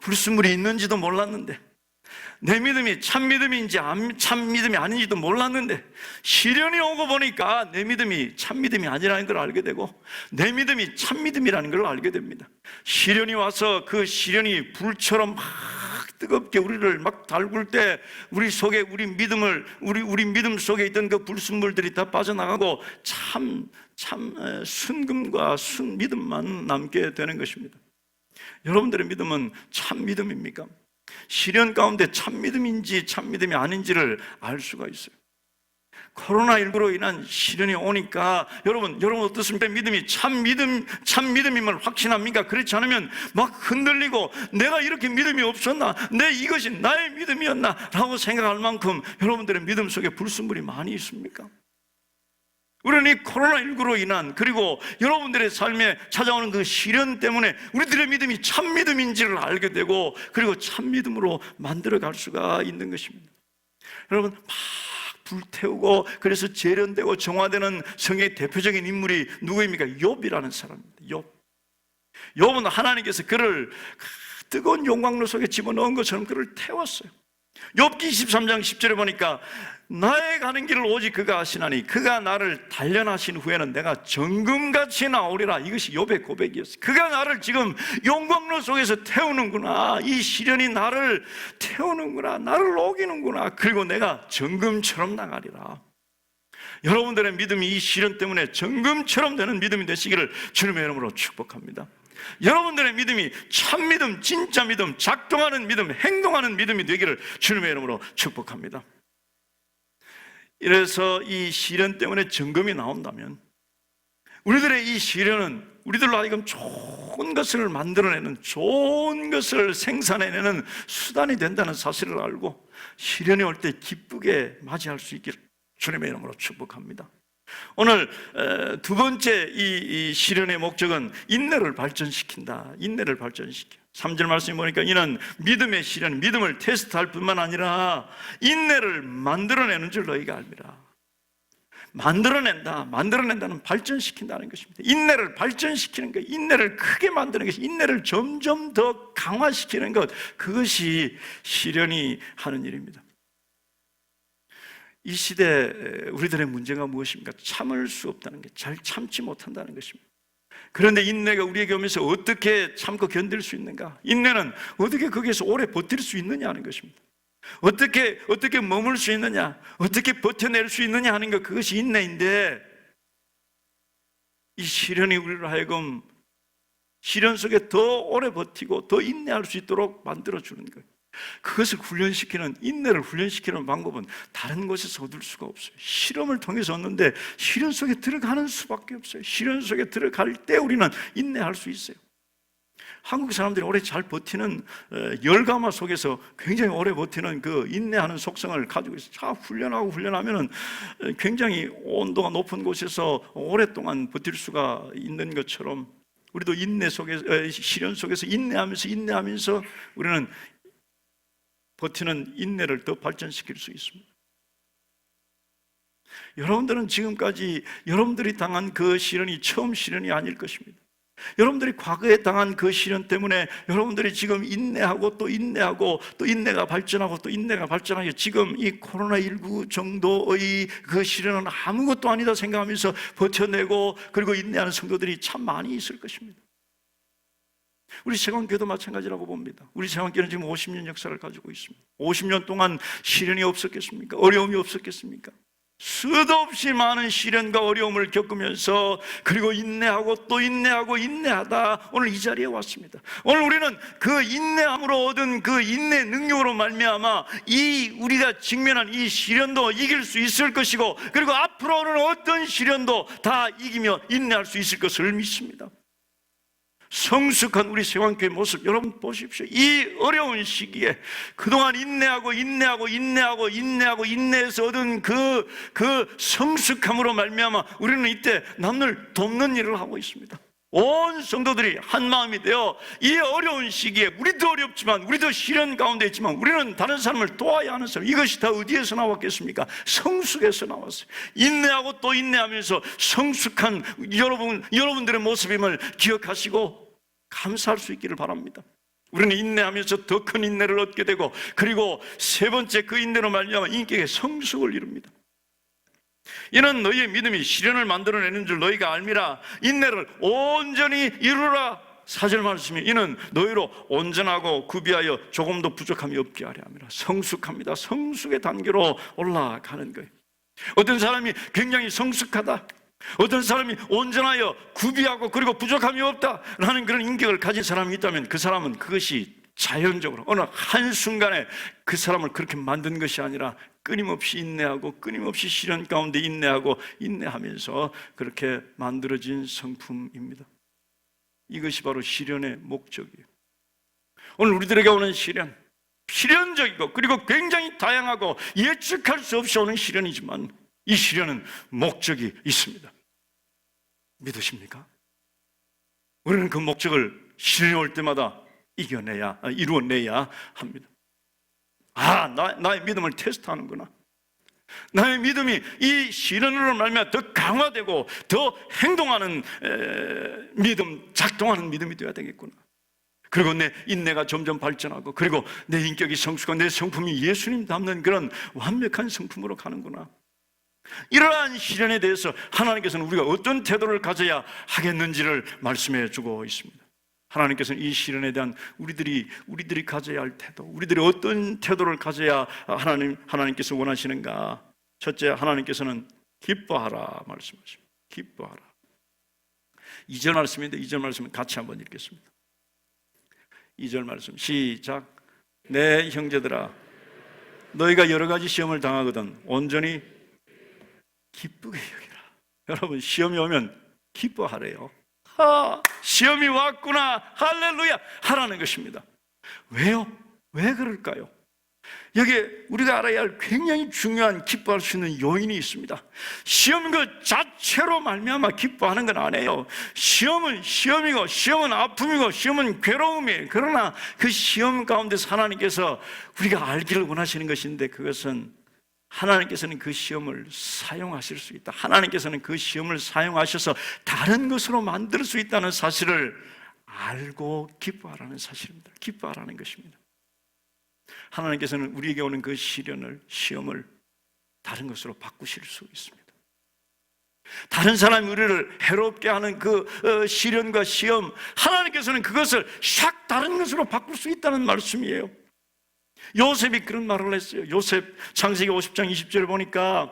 불순물이 있는지도 몰랐는데, 내 믿음이 참 믿음인지 참 믿음이 아닌지도 몰랐는데, 시련이 오고 보니까 내 믿음이 참 믿음이 아니라는 걸 알게 되고 내 믿음이 참 믿음이라는 걸 알게 됩니다. 시련이 와서 그 시련이 불처럼 막 뜨겁게 우리를 막 달굴 때 우리 속에 우리 믿음 속에 있던 그 불순물들이 다 빠져나가고 참 순금과 순믿음만 남게 되는 것입니다. 여러분들의 믿음은 참 믿음입니까? 시련 가운데 참 믿음인지 참 믿음이 아닌지를 알 수가 있어요. 코로나19로 인한 시련이 오니까 여러분 어떻습니까? 믿음이 참 믿음임을 확신합니까? 그렇지 않으면 막 흔들리고, 내가 이렇게 믿음이 없었나? 이것이 나의 믿음이었나? 라고 생각할 만큼 여러분들의 믿음 속에 불순물이 많이 있습니까? 우리는 이 코로나19로 인한, 그리고 여러분들의 삶에 찾아오는 그 시련 때문에 우리들의 믿음이 참 믿음인지를 알게 되고, 그리고 참 믿음으로 만들어갈 수가 있는 것입니다. 여러분, 막 불태우고 그래서 재련되고 정화되는 성의 대표적인 인물이 누구입니까? 욥이라는 사람입니다. 욥은 하나님께서 그를 뜨거운 용광로 속에 집어넣은 것처럼 그를 태웠어요. 욥기 23장 10절에 보니까 나의 가는 길을 오직 그가 아시나니 그가 나를 단련하신 후에는 내가 정금같이 나오리라. 이것이 욥의 고백이었어요. 그가 나를 지금 용광로 속에서 태우는구나. 이 시련이 나를 태우는구나. 나를 녹이는구나. 그리고 내가 정금처럼 나가리라. 여러분들의 믿음이 이 시련 때문에 정금처럼 되는 믿음이 되시기를 주님의 이름으로 축복합니다. 여러분들의 믿음이 참 믿음, 진짜 믿음, 작동하는 믿음, 행동하는 믿음이 되기를 주님의 이름으로 축복합니다. 이래서 이 시련 때문에 정금이 나온다면 우리들의 이 시련은 우리들로 하여금 좋은 것을 만들어내는, 좋은 것을 생산해내는 수단이 된다는 사실을 알고 시련이 올 때 기쁘게 맞이할 수 있기를 주님의 이름으로 축복합니다. 오늘 두 번째 이 시련의 목적은 인내를 발전시킨다. 인내를 발전시켜. 3절 말씀에 보니까 이는 믿음의 시련, 믿음을 테스트할 뿐만 아니라 인내를 만들어내는 줄 너희가 알미라. 만들어낸다는 발전시킨다는 것입니다. 인내를 발전시키는 것, 인내를 크게 만드는 것, 인내를 점점 더 강화시키는 것, 그것이 시련이 하는 일입니다. 이 시대 우리들의 문제가 무엇입니까? 참을 수 없다는 게, 잘 참지 못한다는 것입니다. 그런데 인내가 우리에게 오면서 어떻게 참고 견딜 수 있는가? 인내는 어떻게 거기에서 오래 버틸 수 있느냐 하는 것입니다. 어떻게 머물 수 있느냐, 어떻게 버텨낼 수 있느냐 하는 것, 그것이 인내인데, 이 시련이 우리를 하여금 시련 속에 더 오래 버티고 더 인내할 수 있도록 만들어주는 거예요. 그것을 훈련시키는, 인내를 훈련시키는 방법은 다른 곳에서 얻을 수가 없어요. 실험을 통해서 얻는데 시련 속에 들어가는 수밖에 없어요. 시련 속에 들어갈 때 우리는 인내할 수 있어요. 한국 사람들이 오래 잘 버티는 열가마 속에서 굉장히 오래 버티는 그 인내하는 속성을 가지고 있어요. 자, 훈련하면은 굉장히 온도가 높은 곳에서 오랫동안 버틸 수가 있는 것처럼 우리도 인내 속에서, 시련 속에서 인내하면서 우리는 버티는 인내를 더 발전시킬 수 있습니다. 여러분들은 지금까지 여러분들이 당한 그 시련이 처음 시련이 아닐 것입니다. 여러분들이 과거에 당한 그 시련 때문에 여러분들이 지금 인내하고 또 인내가 발전하고 또 인내가 발전하고 지금 이 코로나19 정도의 그 시련은 아무것도 아니다 생각하면서 버텨내고 그리고 인내하는 성도들이 참 많이 있을 것입니다. 우리 세관교도 마찬가지라고 봅니다. 우리 세관교는 지금 50년 역사를 가지고 있습니다. 50년 동안 시련이 없었겠습니까? 어려움이 없었겠습니까? 수도 없이 많은 시련과 어려움을 겪으면서 그리고 인내하고 또 인내하다 오늘 이 자리에 왔습니다. 오늘 우리는 그 인내함으로 얻은 그 인내 능력으로 말미암아 이 우리가 직면한 이 시련도 이길 수 있을 것이고 그리고 앞으로 오는 어떤 시련도 다 이기며 인내할 수 있을 것을 믿습니다. 성숙한 우리 세관교회 모습 여러분 보십시오. 이 어려운 시기에 그동안 인내해서 얻은 그 성숙함으로 말미암아 우리는 이때 남을 돕는 일을 하고 있습니다. 온 성도들이 한 마음이 되어 이 어려운 시기에 우리도 어렵지만 우리도 시련 가운데 있지만 우리는 다른 사람을 도와야 하는 사람. 이것이 다 어디에서 나왔겠습니까? 성숙에서 나왔어요. 인내하고 또 인내하면서 성숙한 여러분들의 모습임을 기억하시고 감사할 수 있기를 바랍니다. 우리는 인내하면서 더 큰 인내를 얻게 되고 그리고 세 번째 그 인내로 말미암아 인격의 성숙을 이룹니다. 이는 너희의 믿음이 시련을 만들어내는 줄 너희가 알미라. 인내를 온전히 이루라. 4절 말씀이 이는 너희로 온전하고 구비하여 조금도 부족함이 없게 하려 함이라. 성숙합니다. 성숙의 단계로 올라가는 거예요. 어떤 사람이 굉장히 성숙하다, 어떤 사람이 온전하여 구비하고 그리고 부족함이 없다라는 그런 인격을 가진 사람이 있다면 그 사람은 그것이 자연적으로 어느 한순간에 그 사람을 그렇게 만든 것이 아니라 끊임없이 인내하고 끊임없이 시련 가운데 인내하면서 그렇게 만들어진 성품입니다. 이것이 바로 시련의 목적이에요. 오늘 우리들에게 오는 시련적이고 그리고 굉장히 다양하고 예측할 수 없이 오는 시련이지만 이 시련은 목적이 있습니다. 믿으십니까? 우리는 그 목적을 시련이 올 때마다 이루어내야 합니다. 나의 믿음을 테스트하는구나. 나의 믿음이 이 시련으로 말미암아 더 강화되고 더 행동하는 작동하는 믿음이 되어야 되겠구나. 그리고 내 인내가 점점 발전하고 그리고 내 인격이 성숙하고 내 성품이 예수님 닮는 그런 완벽한 성품으로 가는구나. 이러한 시련에 대해서 하나님께서는 우리가 어떤 태도를 가져야 하겠는지를 말씀해 주고 있습니다. 하나님께서는 이 시련에 대한 우리들이 가져야 할 태도, 우리들이 어떤 태도를 가져야 하나님께서 원하시는가. 첫째, 하나님께서는 기뻐하라 말씀하십니다. 기뻐하라. 2절 말씀인데 2절 말씀은 같이 한번 읽겠습니다. 2절 말씀 시작. 내 형제들아, 너희가 여러 가지 시험을 당하거든 온전히 기쁘게 여기라. 여러분, 시험이 오면 기뻐하래요. 시험이 왔구나, 할렐루야 하라는 것입니다. 왜요? 왜 그럴까요? 여기에 우리가 알아야 할 굉장히 중요한 기뻐할 수 있는 요인이 있습니다. 시험 그 자체로 말미암아 기뻐하는 건 아니에요. 시험은 시험이고 시험은 아픔이고 시험은 괴로움이에요. 그러나 그 시험 가운데서 하나님께서 우리가 알기를 원하시는 것인데 그것은 하나님께서는 그 시험을 사용하실 수 있다. 하나님께서는 그 시험을 사용하셔서 다른 것으로 만들 수 있다는 사실을 알고 기뻐하라는 사실입니다. 기뻐하라는 것입니다. 하나님께서는 우리에게 오는 그 시험을 다른 것으로 바꾸실 수 있습니다. 다른 사람이 우리를 해롭게 하는 그 시련과 시험, 하나님께서는 그것을 샥 다른 것으로 바꿀 수 있다는 말씀이에요. 요셉이 그런 말을 했어요. 요셉 창세기 50장 20절을 보니까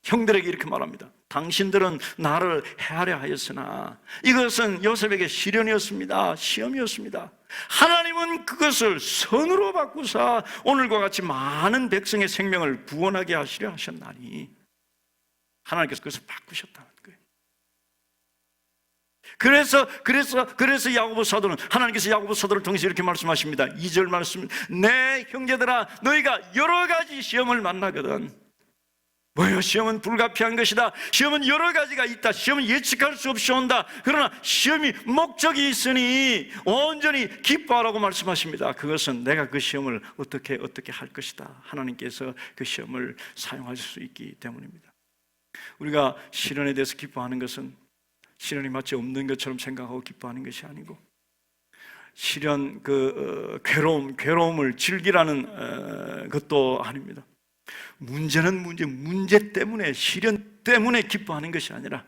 형들에게 이렇게 말합니다. 당신들은 나를 해하려 하였으나 이것은 요셉에게 시련이었습니다. 시험이었습니다. 하나님은 그것을 선으로 바꾸사 오늘과 같이 많은 백성의 생명을 구원하게 하시려 하셨나니 하나님께서 그것을 바꾸셨다는 거예요. 그래서 야고보 사도는 하나님께서 야고보 사도를 통해서 이렇게 말씀하십니다. 2절 말씀, 내 형제들아 너희가 여러 가지 시험을 만나거든. 뭐요? 시험은 불가피한 것이다. 시험은 여러 가지가 있다. 시험은 예측할 수 없이 온다. 그러나 시험이 목적이 있으니 온전히 기뻐하라고 말씀하십니다. 그것은 내가 그 시험을 어떻게 할 것이다. 하나님께서 그 시험을 사용하실 수 있기 때문입니다. 우리가 시련에 대해서 기뻐하는 것은 시련이 마치 없는 것처럼 생각하고 기뻐하는 것이 아니고 시련, 괴로움을 즐기라는 것도 아닙니다. 문제는 문제 때문에, 시련 때문에 기뻐하는 것이 아니라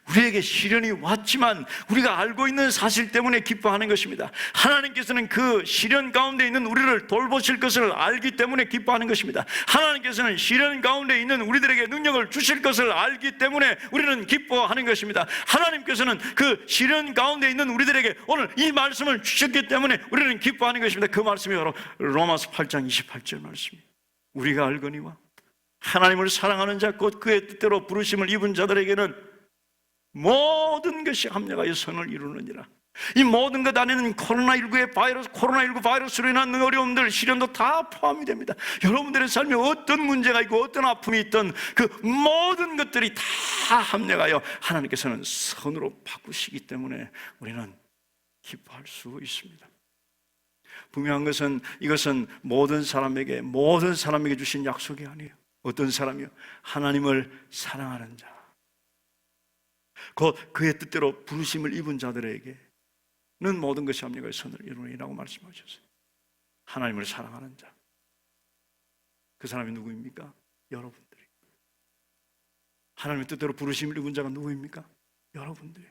우리에게 시련이 왔지만 우리가 알고 있는 사실 때문에 기뻐하는 것입니다. 하나님께서는 그 시련 가운데 있는 우리를 돌보실 것을 알기 때문에 기뻐하는 것입니다. 하나님께서는 시련 가운데 있는 우리들에게 능력을 주실 것을 알기 때문에 우리는 기뻐하는 것입니다. 하나님께서는 그 시련 가운데 있는 우리들에게 오늘 이 말씀을 주셨기 때문에 우리는 기뻐하는 것입니다. 그 말씀이 바로 로마서 8장 28절 말씀입니다. 우리가 알거니와 하나님을 사랑하는 자 곧 그의 뜻대로 부르심을 입은 자들에게는 모든 것이 합력하여 선을 이루느니라. 이 모든 것 안에는 코로나19 바이러스로 인한 어려움들, 시련도 다 포함이 됩니다. 여러분들의 삶에 어떤 문제가 있고 어떤 아픔이 있던 그 모든 것들이 다 합력하여 하나님께서는 선으로 바꾸시기 때문에 우리는 기뻐할 수 있습니다. 분명한 것은 이것은 모든 사람에게 주신 약속이 아니에요. 어떤 사람이요? 하나님을 사랑하는 자, 곧 그의 뜻대로 부르심을 입은 자들에게는 모든 것이 합력하여 선을 이루니라고 말씀하셨어요. 하나님을 사랑하는 자, 그 사람이 누구입니까? 여러분들이. 하나님의 뜻대로 부르심을 입은 자가 누구입니까? 여러분들이.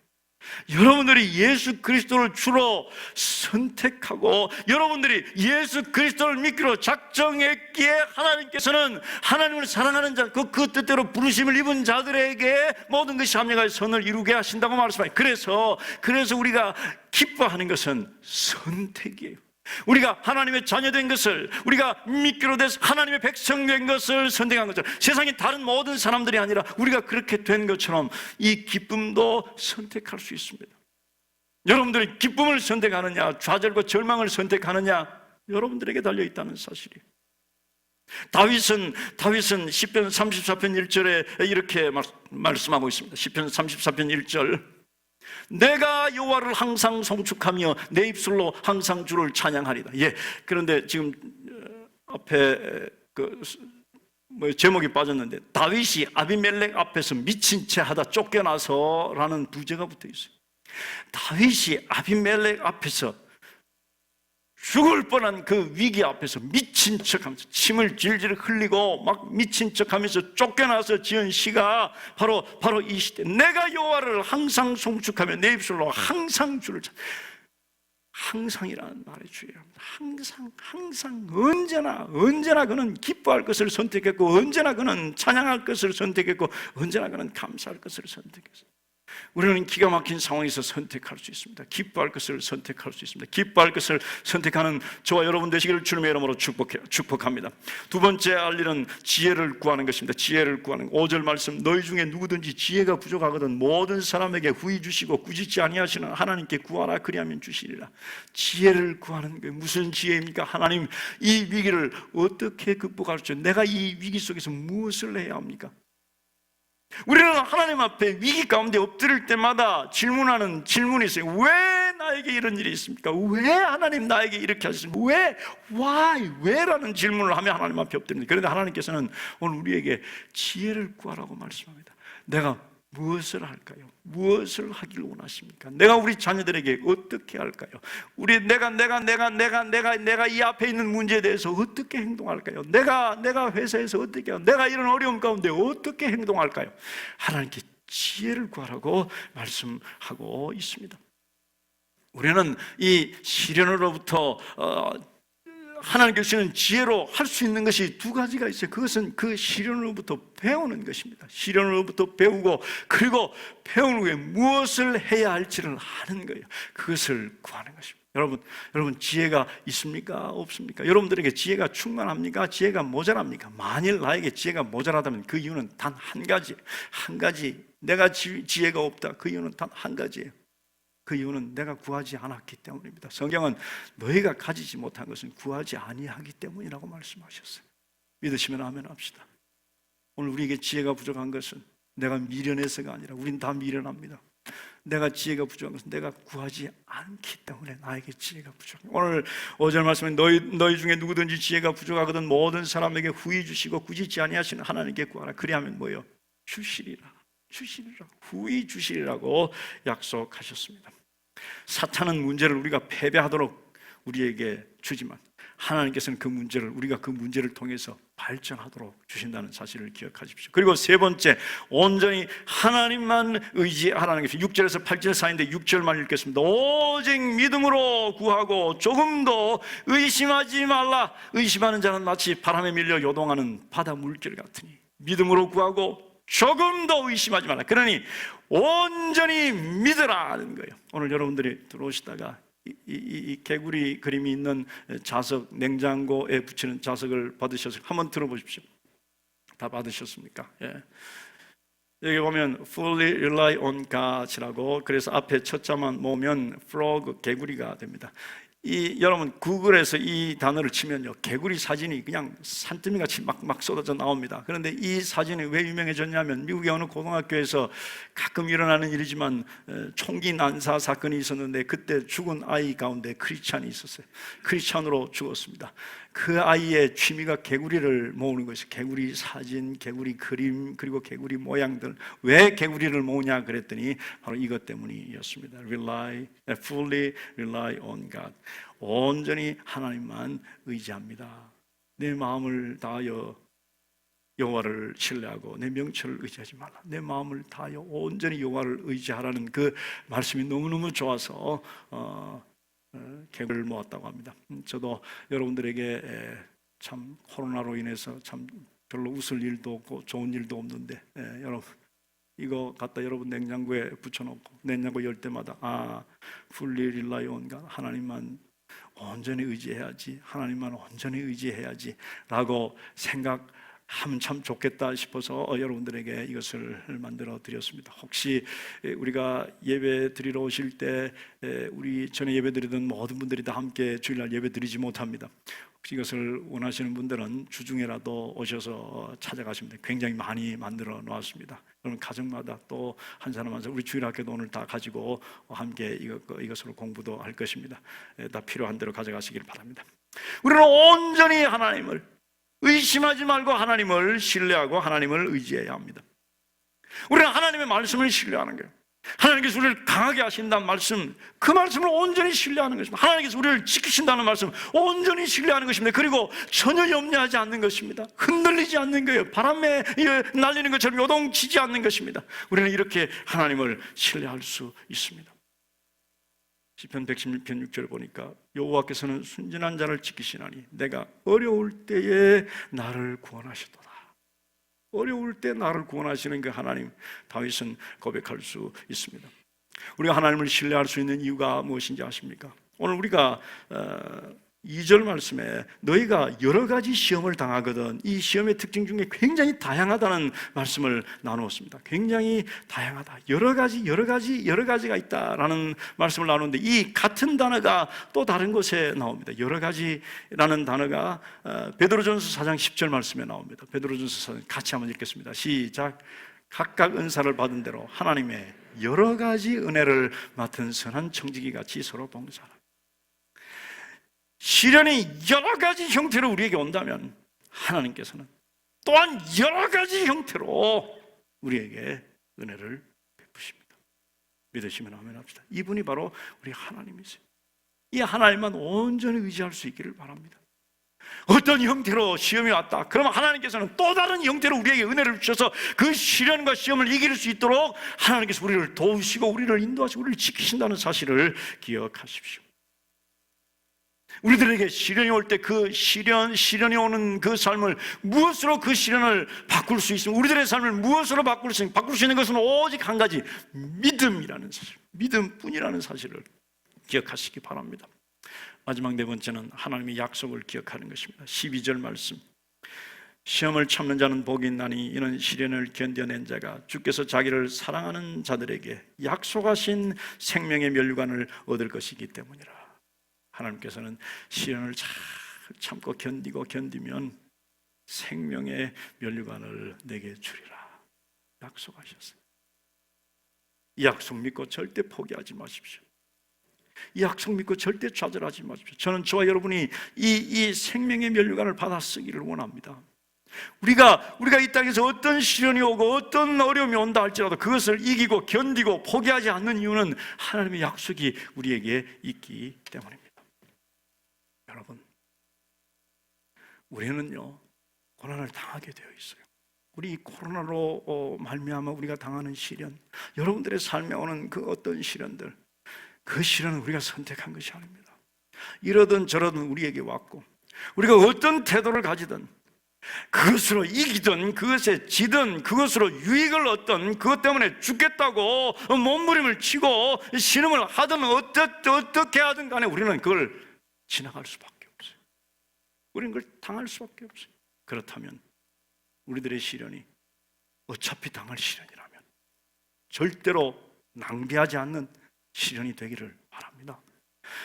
여러분들이 예수 그리스도를 주로 선택하고 여러분들이 예수 그리스도를 믿기로 작정했기에 하나님께서는 하나님을 사랑하는 자, 그 뜻대로 부르심을 입은 자들에게 모든 것이 합력하여 선을 이루게 하신다고 말씀해요. 그래서 우리가 기뻐하는 것은 선택이에요. 우리가 하나님의 자녀된 것을, 우리가 믿기로 돼서 하나님의 백성된 것을 선택한 것처럼, 세상의 다른 모든 사람들이 아니라 우리가 그렇게 된 것처럼 이 기쁨도 선택할 수 있습니다. 여러분들이 기쁨을 선택하느냐, 좌절과 절망을 선택하느냐, 여러분들에게 달려있다는 사실이에요. 다윗은 시편 34편 1절에 이렇게 말씀하고 있습니다. 시편 34편 1절, 내가 여호와를 항상 송축하며 내 입술로 항상 주를 찬양하리다. 예. 그런데 지금 앞에 제목이 빠졌는데, 다윗이 아비멜렉 앞에서 미친 채 하다 쫓겨나서라는 부제가 붙어 있어요. 다윗이 아비멜렉 앞에서 죽을 뻔한 그 위기 앞에서 미친 척하면서 침을 질질 흘리고 막 미친 척하면서 쫓겨나서 지은 시가 바로 이 시대. 내가 여호와를 항상 송축하며 내 입술로 항상 주를 찬. 항상이라는 말의 주의랍니다. 항상 언제나 그는 기뻐할 것을 선택했고, 언제나 그는 찬양할 것을 선택했고, 언제나 그는 감사할 것을 선택했어요. 우리는 기가 막힌 상황에서 선택할 수 있습니다. 기뻐할 것을 선택할 수 있습니다. 기뻐할 것을 선택하는 저와 여러분 되시기를 주님의 이름으로 축복합니다. 두 번째 할 일은 지혜를 구하는 것입니다. 지혜를 구하는 5절 말씀, 너희 중에 누구든지 지혜가 부족하거든 모든 사람에게 후히 주시고 꾸짖지 아니하시는 하나님께 구하라, 그리하면 주시리라. 지혜를 구하는 게 무슨 지혜입니까? 하나님, 이 위기를 어떻게 극복할 수 있어요? 내가 이 위기 속에서 무엇을 해야 합니까? 우리는 하나님 앞에 위기 가운데 엎드릴 때마다 질문하는 질문이 있어요. 왜 나에게 이런 일이 있습니까? 왜 하나님 나에게 이렇게 하셨습니까? 왜라는 질문을 하며 하나님 앞에 엎드립니다. 그런데 하나님께서는 오늘 우리에게 지혜를 구하라고 말씀합니다. 내가 무엇을 할까요? 무엇을 하기를 원하십니까? 내가 우리 자녀들에게 어떻게 할까요? 내가 이 앞에 있는 문제에 대해서 어떻게 행동할까요? 내가 회사에서 어떻게 하고, 내가 이런 어려움 가운데 어떻게 행동할까요? 하나님께 지혜를 구하라고 말씀하고 있습니다. 우리는 이 시련으로부터 하나님께서 주시는 지혜로 할 수 있는 것이 두 가지가 있어요. 그것은 그 시련으로부터 배우는 것입니다. 시련으로부터 배우고, 그리고 배운 후에 무엇을 해야 할지를 아는 거예요. 그것을 구하는 것입니다. 여러분 지혜가 있습니까? 없습니까? 여러분들에게 지혜가 충만합니까? 지혜가 모자랍니까? 만일 나에게 지혜가 모자라다면 그 이유는 단 한 가지. 내가 지혜가 없다. 그 이유는 단 한 가지예요. 그 이유는 내가 구하지 않았기 때문입니다. 성경은 너희가 가지지 못한 것은 구하지 아니하기 때문이라고 말씀하셨어요. 믿으시면 아멘 합시다. 오늘 우리에게 지혜가 부족한 것은 내가 미련해서가 아니라, 우린 다 미련합니다. 내가 지혜가 부족한 것은 내가 구하지 않기 때문에 나에게 지혜가 부족합니다. 오늘 5절 말씀에 너희 중에 누구든지 지혜가 부족하거든 모든 사람에게 후히 주시고 꾸짖지 아니하시는 하나님께 구하라. 그리하면 뭐예요? 주시리라. 후히 주시리라고 약속하셨습니다. 사탄은 문제를 우리가 패배하도록 우리에게 주지만 하나님께서는 우리가 그 문제를 통해서 발전하도록 주신다는 사실을 기억하십시오. 그리고 세 번째, 온전히 하나님만 의지하라는 것이 6절에서 8절 사이인데 6절만 읽겠습니다. 오직 믿음으로 구하고 조금도 의심하지 말라. 의심하는 자는 마치 바람에 밀려 요동하는 바다 물결 같으니 믿음으로 구하고 조금도 의심하지 말라. 그러니 온전히 믿으라는 거예요. 오늘 여러분들이 들어오시다가 이 개구리 그림이 있는 자석, 냉장고에 붙이는 자석을 받으셔서 한번 들어보십시오. 다 받으셨습니까? 예. 여기 보면 fully rely on God이라고, 그래서 앞에 첫 자만 모으면 frog, 개구리가 됩니다. 여러분 구글에서 이 단어를 치면요, 개구리 사진이 그냥 산더미같이 막 쏟아져 나옵니다. 그런데 이 사진이 왜 유명해졌냐면 미국의 어느 고등학교에서 가끔 일어나는 일이지만 총기 난사 사건이 있었는데 그때 죽은 아이 가운데 크리스찬이 있었어요. 크리스찬으로 죽었습니다. 그 아이의 취미가 개구리를 모으는 것이에요. 개구리 사진, 개구리 그림, 그리고 개구리 모양들. 왜 개구리를 모으냐 그랬더니 바로 이것 때문이었습니다. Fully rely on God. 온전히 하나님만 의지합니다. 내 마음을 다하여 여호와를 신뢰하고 내 명철을 의지하지 말라. 내 마음을 다하여 온전히 여호와를 의지하라는 그 말씀이 너무너무 좋아서 개구리를 모았다고 합니다. 저도 여러분들에게 참 코로나로 인해서 참 별로 웃을 일도 없고 좋은 일도 없는데, 여러분 이거 갖다 여러분 냉장고에 붙여놓고 냉장고 열 때마다 fully rely on God, 하나님만 온전히 의지해야지, 하나님만 온전히 의지해야지 라고 생각하면 참 좋겠다 싶어서 여러분들에게 이것을 만들어 드렸습니다. 혹시 우리가 예배 드리러 오실 때 우리 전에 예배 드리던 모든 분들이 다 함께 주일날 예배 드리지 못합니다. 혹시 이것을 원하시는 분들은 주중에라도 오셔서 찾아가시면 돼요. 굉장히 많이 만들어 놓았습니다. 여러분 가정마다 또 한 사람 한 사람, 우리 주일학교도 오늘 다 가지고 함께 이것으로 공부도 할 것입니다. 다 필요한 대로 가져가시길 바랍니다. 우리는 온전히 하나님을 의심하지 말고 하나님을 신뢰하고 하나님을 의지해야 합니다. 우리는 하나님의 말씀을 신뢰하는 거예요. 하나님께서 우리를 강하게 하신다는 말씀, 그 말씀을 온전히 신뢰하는 것입니다. 하나님께서 우리를 지키신다는 말씀 온전히 신뢰하는 것입니다. 그리고 전혀 염려하지 않는 것입니다. 흔들리지 않는 거예요. 바람에 날리는 것처럼 요동치지 않는 것입니다. 우리는 이렇게 하나님을 신뢰할 수 있습니다. 시편 116편 6절 보니까 여호와께서는 순전한 자를 지키시나니 내가 어려울 때에 나를 구원하시도다. 어려울 때 나를 구원하시는 그 하나님, 다윗은 고백할 수 있습니다. 우리가 하나님을 신뢰할 수 있는 이유가 무엇인지 아십니까? 오늘 우리가 2절 말씀에 너희가 여러 가지 시험을 당하거든, 이 시험의 특징 중에 굉장히 다양하다는 말씀을 나누었습니다. 굉장히 다양하다, 여러 가지가 있다라는 말씀을 나누는데, 이 같은 단어가 또 다른 곳에 나옵니다. 여러 가지라는 단어가 베드로전서 4장 10절 말씀에 나옵니다. 베드로전서 4장 같이 한번 읽겠습니다. 시작. 각각 은사를 받은 대로 하나님의 여러 가지 은혜를 맡은 선한 청지기 같이 서로 봉사하라. 시련이 여러 가지 형태로 우리에게 온다면 하나님께서는 또한 여러 가지 형태로 우리에게 은혜를 베푸십니다. 믿으시면 아멘 합시다. 이분이 바로 우리 하나님이세요. 이 하나님만 온전히 의지할 수 있기를 바랍니다. 어떤 형태로 시험이 왔다, 그러면 하나님께서는 또 다른 형태로 우리에게 은혜를 주셔서 그 시련과 시험을 이길 수 있도록 하나님께서 우리를 도우시고 우리를 인도하시고 우리를 지키신다는 사실을 기억하십시오. 우리들에게 시련이 올 때 그 시련이 오는 그 삶을 무엇으로 그 시련을 바꿀 수 있습니까? 우리들의 삶을 무엇으로 바꿀 수 있습니까? 바꿀 수 있는 것은 오직 한 가지, 믿음이라는 사실, 믿음뿐이라는 사실을 기억하시기 바랍니다. 마지막 네 번째는 하나님의 약속을 기억하는 것입니다. 12절 말씀, 시험을 참는 자는 복이 있나니 이는 시련을 견뎌낸 자가 주께서 자기를 사랑하는 자들에게 약속하신 생명의 면류관을 얻을 것이기 때문이라. 하나님께서는 시련을 잘 참고 견디면 생명의 면류관을 내게 주리라 약속하셨어요. 이 약속 믿고 절대 포기하지 마십시오. 이 약속 믿고 절대 좌절하지 마십시오. 저는 저와 여러분이 이 생명의 면류관을 받아 쓰기를 원합니다. 우리가 이 땅에서 어떤 시련이 오고 어떤 어려움이 온다 할지라도 그것을 이기고 견디고 포기하지 않는 이유는 하나님의 약속이 우리에게 있기 때문입니다. 여러분, 우리는요 고난을 당하게 되어 있어요. 우리 코로나로 말미암아 우리가 당하는 시련, 여러분들의 삶에 오는 그 어떤 시련들, 그 시련은 우리가 선택한 것이 아닙니다. 이러든 저러든 우리에게 왔고, 우리가 어떤 태도를 가지든 그것으로 이기든 그것에 지든 그것으로 유익을 얻든 그것 때문에 죽겠다고 몸부림을 치고 신음을 하든 어떻게 하든 간에 우리는 그걸 지나갈 수밖에 없어요. 우리는 그걸 당할 수밖에 없어요. 그렇다면 우리들의 시련이 어차피 당할 시련이라면 절대로 낭비하지 않는 시련이 되기를 바랍니다.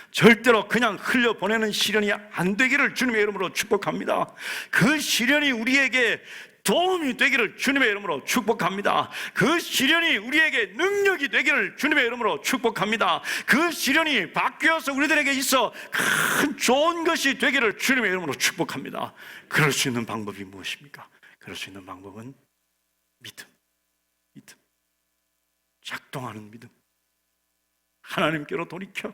절대로 그냥 흘려보내는 시련이 안 되기를 주님의 이름으로 축복합니다. 그 시련이 우리에게 도움이 되기를 주님의 이름으로 축복합니다. 그 시련이 우리에게 능력이 되기를 주님의 이름으로 축복합니다. 그 시련이 바뀌어서 우리들에게 있어 큰 좋은 것이 되기를 주님의 이름으로 축복합니다. 그럴 수 있는 방법이 무엇입니까? 그럴 수 있는 방법은 믿음. 작동하는 믿음. 하나님께로 돌이켜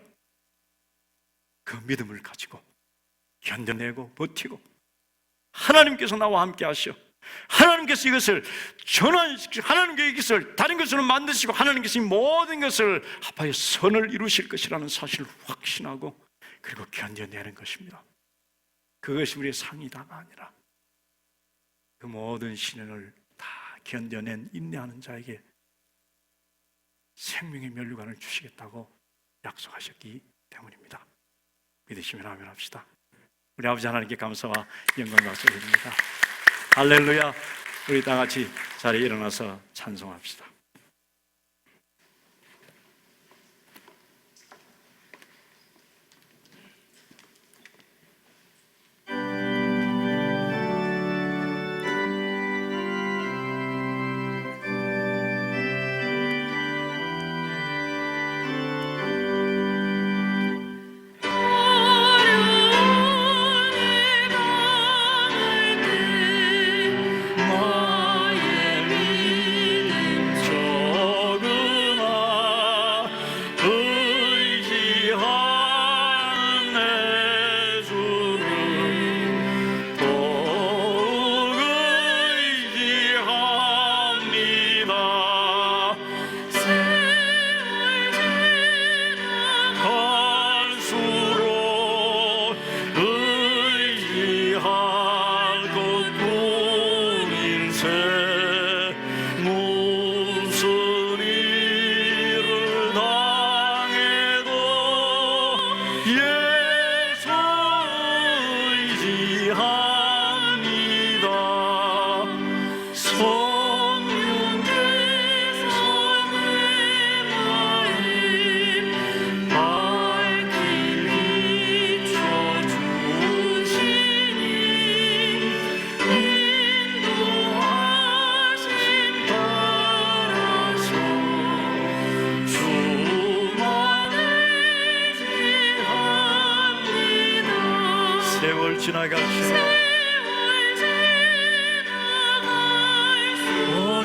그 믿음을 가지고 견뎌내고 버티고, 하나님께서 나와 함께 하셔, 하나님께서 이것을 전환시키고, 하나님께서 이것을 다른 것으로 만드시고, 하나님께서 이 모든 것을 합하여 선을 이루실 것이라는 사실을 확신하고 그리고 견뎌내는 것입니다. 그것이 우리의 상이다가 아니라 그 모든 시련을 다 견뎌낸 인내하는 자에게 생명의 면류관을 주시겠다고 약속하셨기 때문입니다. 믿으시면 아멘 합시다. 우리 아버지 하나님께 감사와 영광 말씀드립니다. 할렐루야. 우리 다 같이 자리에 일어나서 찬송합시다.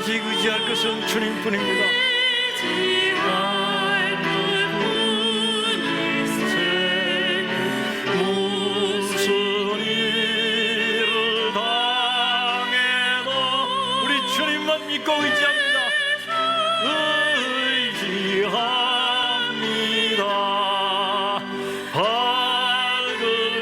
오직 의지할 것은 주님뿐입니다. 무슨 일을 당해도 우리 주님만 믿고 의지합니다. 의지합니다. 밝은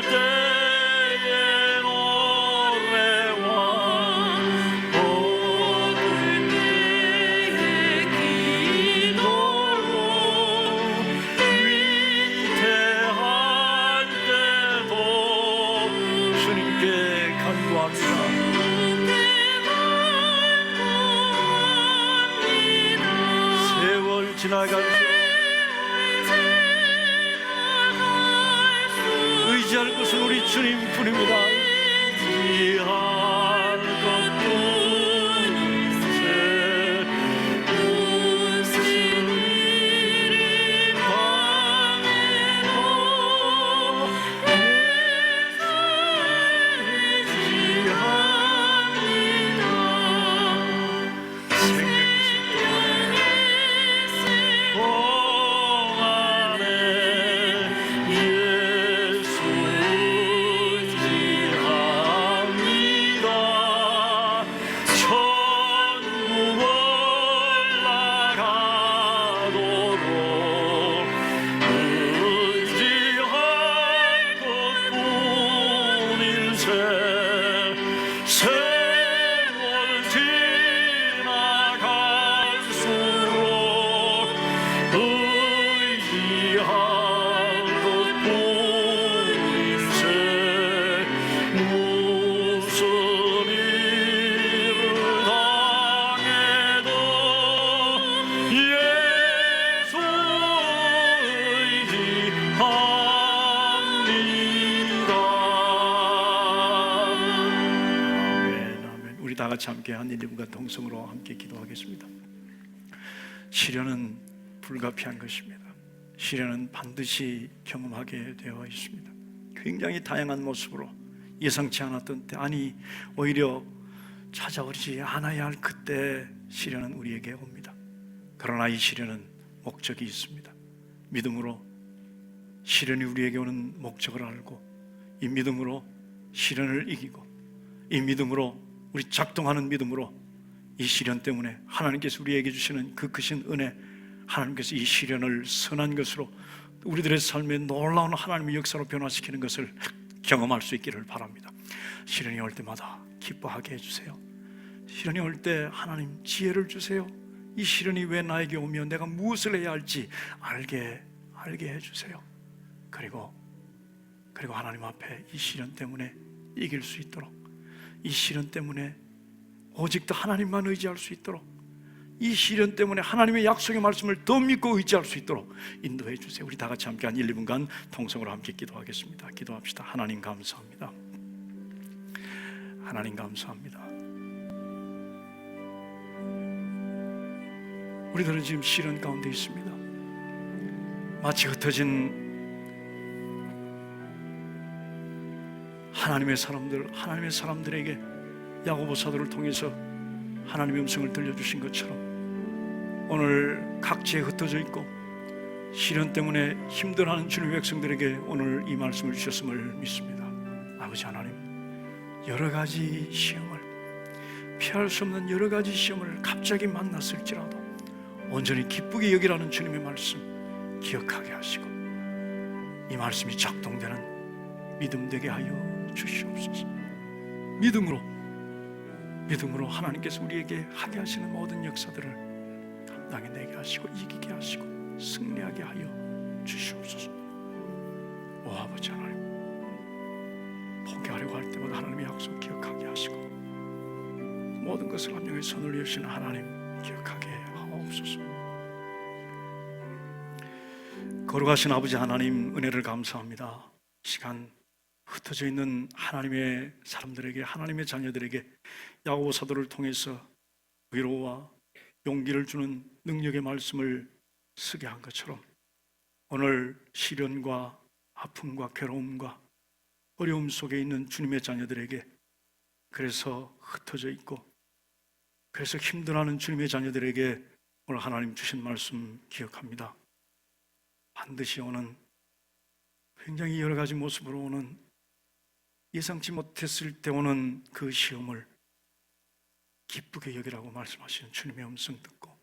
지나갈 수 의지할 것은 우리 주님뿐입니다. 의지할 것뿐일세. 무슨 일이 당해도 다 같이 함께 한 1, 2분간 동성으로 함께 기도하겠습니다. 시련은 불가피한 것입니다. 시련은 반드시 경험하게 되어 있습니다. 굉장히 다양한 모습으로 예상치 않았던 때, 아니 오히려 찾아오지 않아야 할 그때 시련은 우리에게 옵니다. 그러나 이 시련은 목적이 있습니다. 믿음으로 시련이 우리에게 오는 목적을 알고, 이 믿음으로 시련을 이기고, 이 믿음으로 우리 작동하는 믿음으로 이 시련 때문에 하나님께서 우리에게 주시는 그 크신 은혜, 하나님께서 이 시련을 선한 것으로 우리들의 삶에 놀라운 하나님의 역사로 변화시키는 것을 경험할 수 있기를 바랍니다. 시련이 올 때마다 기뻐하게 해주세요. 시련이 올 때 하나님 지혜를 주세요. 이 시련이 왜 나에게 오며 내가 무엇을 해야 할지 알게 해주세요. 그리고 하나님 앞에 이 시련 때문에 이길 수 있도록, 이 시련 때문에 오직 더 하나님만 의지할 수 있도록, 이 시련 때문에 하나님의 약속의 말씀을 더 믿고 의지할 수 있도록 인도해 주세요. 우리 다 같이 함께 한 1, 2분간 통성으로 함께 기도하겠습니다. 기도합시다. 하나님 감사합니다. 하나님 감사합니다. 우리들은 지금 시련 가운데 있습니다. 마치 흩어진 하나님의 사람들에게 야고보 사도를 통해서 하나님의 음성을 들려주신 것처럼 오늘 각지에 흩어져 있고 시련 때문에 힘들어하는 주님의 백성들에게 오늘 이 말씀을 주셨음을 믿습니다. 아버지 하나님, 여러 가지 시험을, 피할 수 없는 여러 가지 시험을 갑자기 만났을지라도 온전히 기쁘게 여기라는 주님의 말씀 기억하게 하시고, 이 말씀이 작동되는 믿음 되게 하여 주시옵소서. 믿음으로 하나님께서 우리에게 하게 하시는 모든 역사들을 감당해내게 하시고 이기게 하시고 승리하게 하여 주시옵소서. 오 아버지 하나님, 포기하려고 할 때마다 하나님의 약속 기억하게 하시고 모든 것을 한 명의 손을 올리시는 하나님 기억하게 하옵소서. 거룩하신 아버지 하나님, 은혜를 감사합니다. 시간 흩어져 있는 하나님의 사람들에게, 하나님의 자녀들에게 야고보 사도를 통해서 위로와 용기를 주는 능력의 말씀을 쓰게 한 것처럼 오늘 시련과 아픔과 괴로움과 어려움 속에 있는 주님의 자녀들에게, 그래서 흩어져 있고 그래서 힘들어하는 주님의 자녀들에게 오늘 하나님 주신 말씀 기억합니다. 반드시 오는, 굉장히 여러 가지 모습으로 오는, 예상치 못했을 때 오는 그 시험을 기쁘게 여기라고 말씀하시는 주님의 음성 듣고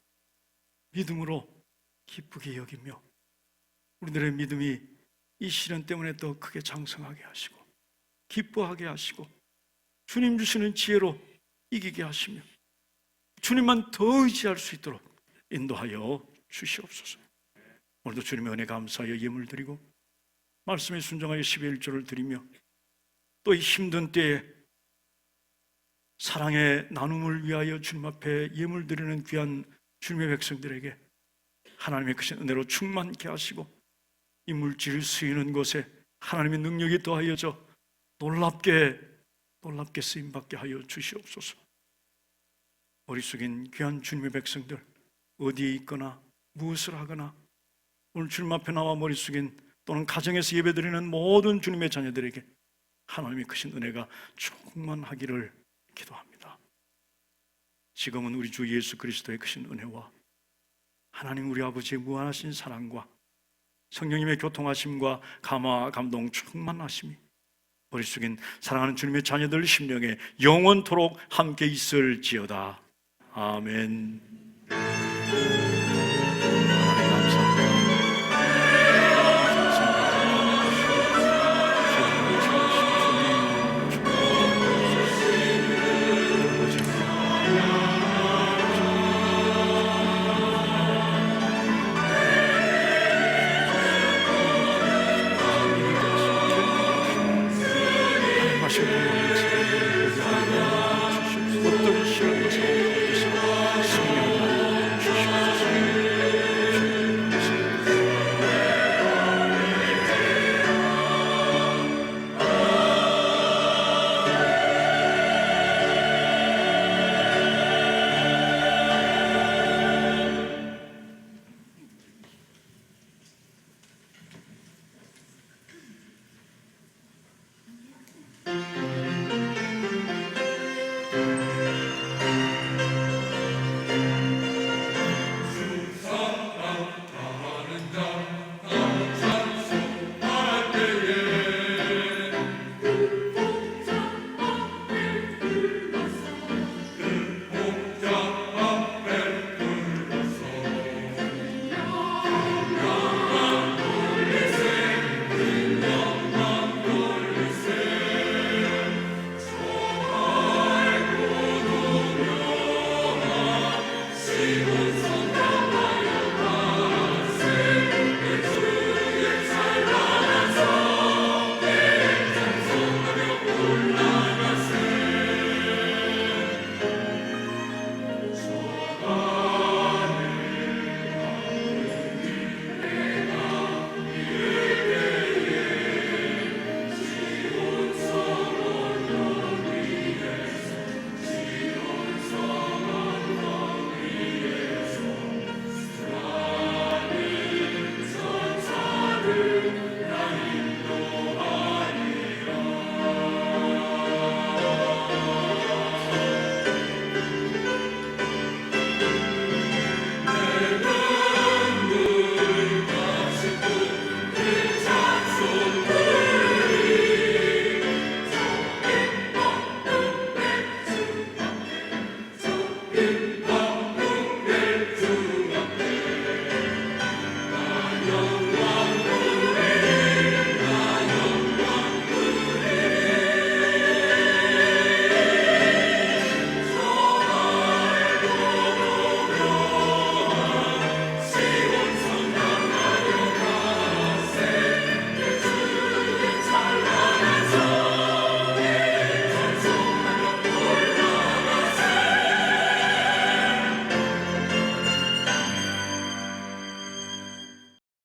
믿음으로 기쁘게 여기며 우리들의 믿음이 이 시련 때문에 더 크게 장성하게 하시고 기뻐하게 하시고 주님 주시는 지혜로 이기게 하시며 주님만 더 의지할 수 있도록 인도하여 주시옵소서. 오늘도 주님의 은혜 감사하여 예물 드리고 말씀에 순종하여 11조를 드리며 또 이 힘든 때에 사랑의 나눔을 위하여 주님 앞에 예물 드리는 귀한 주님의 백성들에게 하나님의 크신 은혜로 충만케 하시고 이 물질을 쓰이는 곳에 하나님의 능력이 더하여져 놀랍게 쓰임받게 하여 주시옵소서. 머리 숙인 귀한 주님의 백성들, 어디에 있거나 무엇을 하거나 오늘 주님 앞에 나와 머리 숙인 또는 가정에서 예배드리는 모든 주님의 자녀들에게 하나님의 크신 은혜가 충만하기를 기도합니다. 지금은 우리 주 예수 그리스도의 크신 은혜와 하나님 우리 아버지의 무한하신 사랑과 성령님의 교통하심과 감화 감동 충만하심이 머리 숙인 사랑하는 주님의 자녀들 심령에 영원토록 함께 있을지어다. 아멘.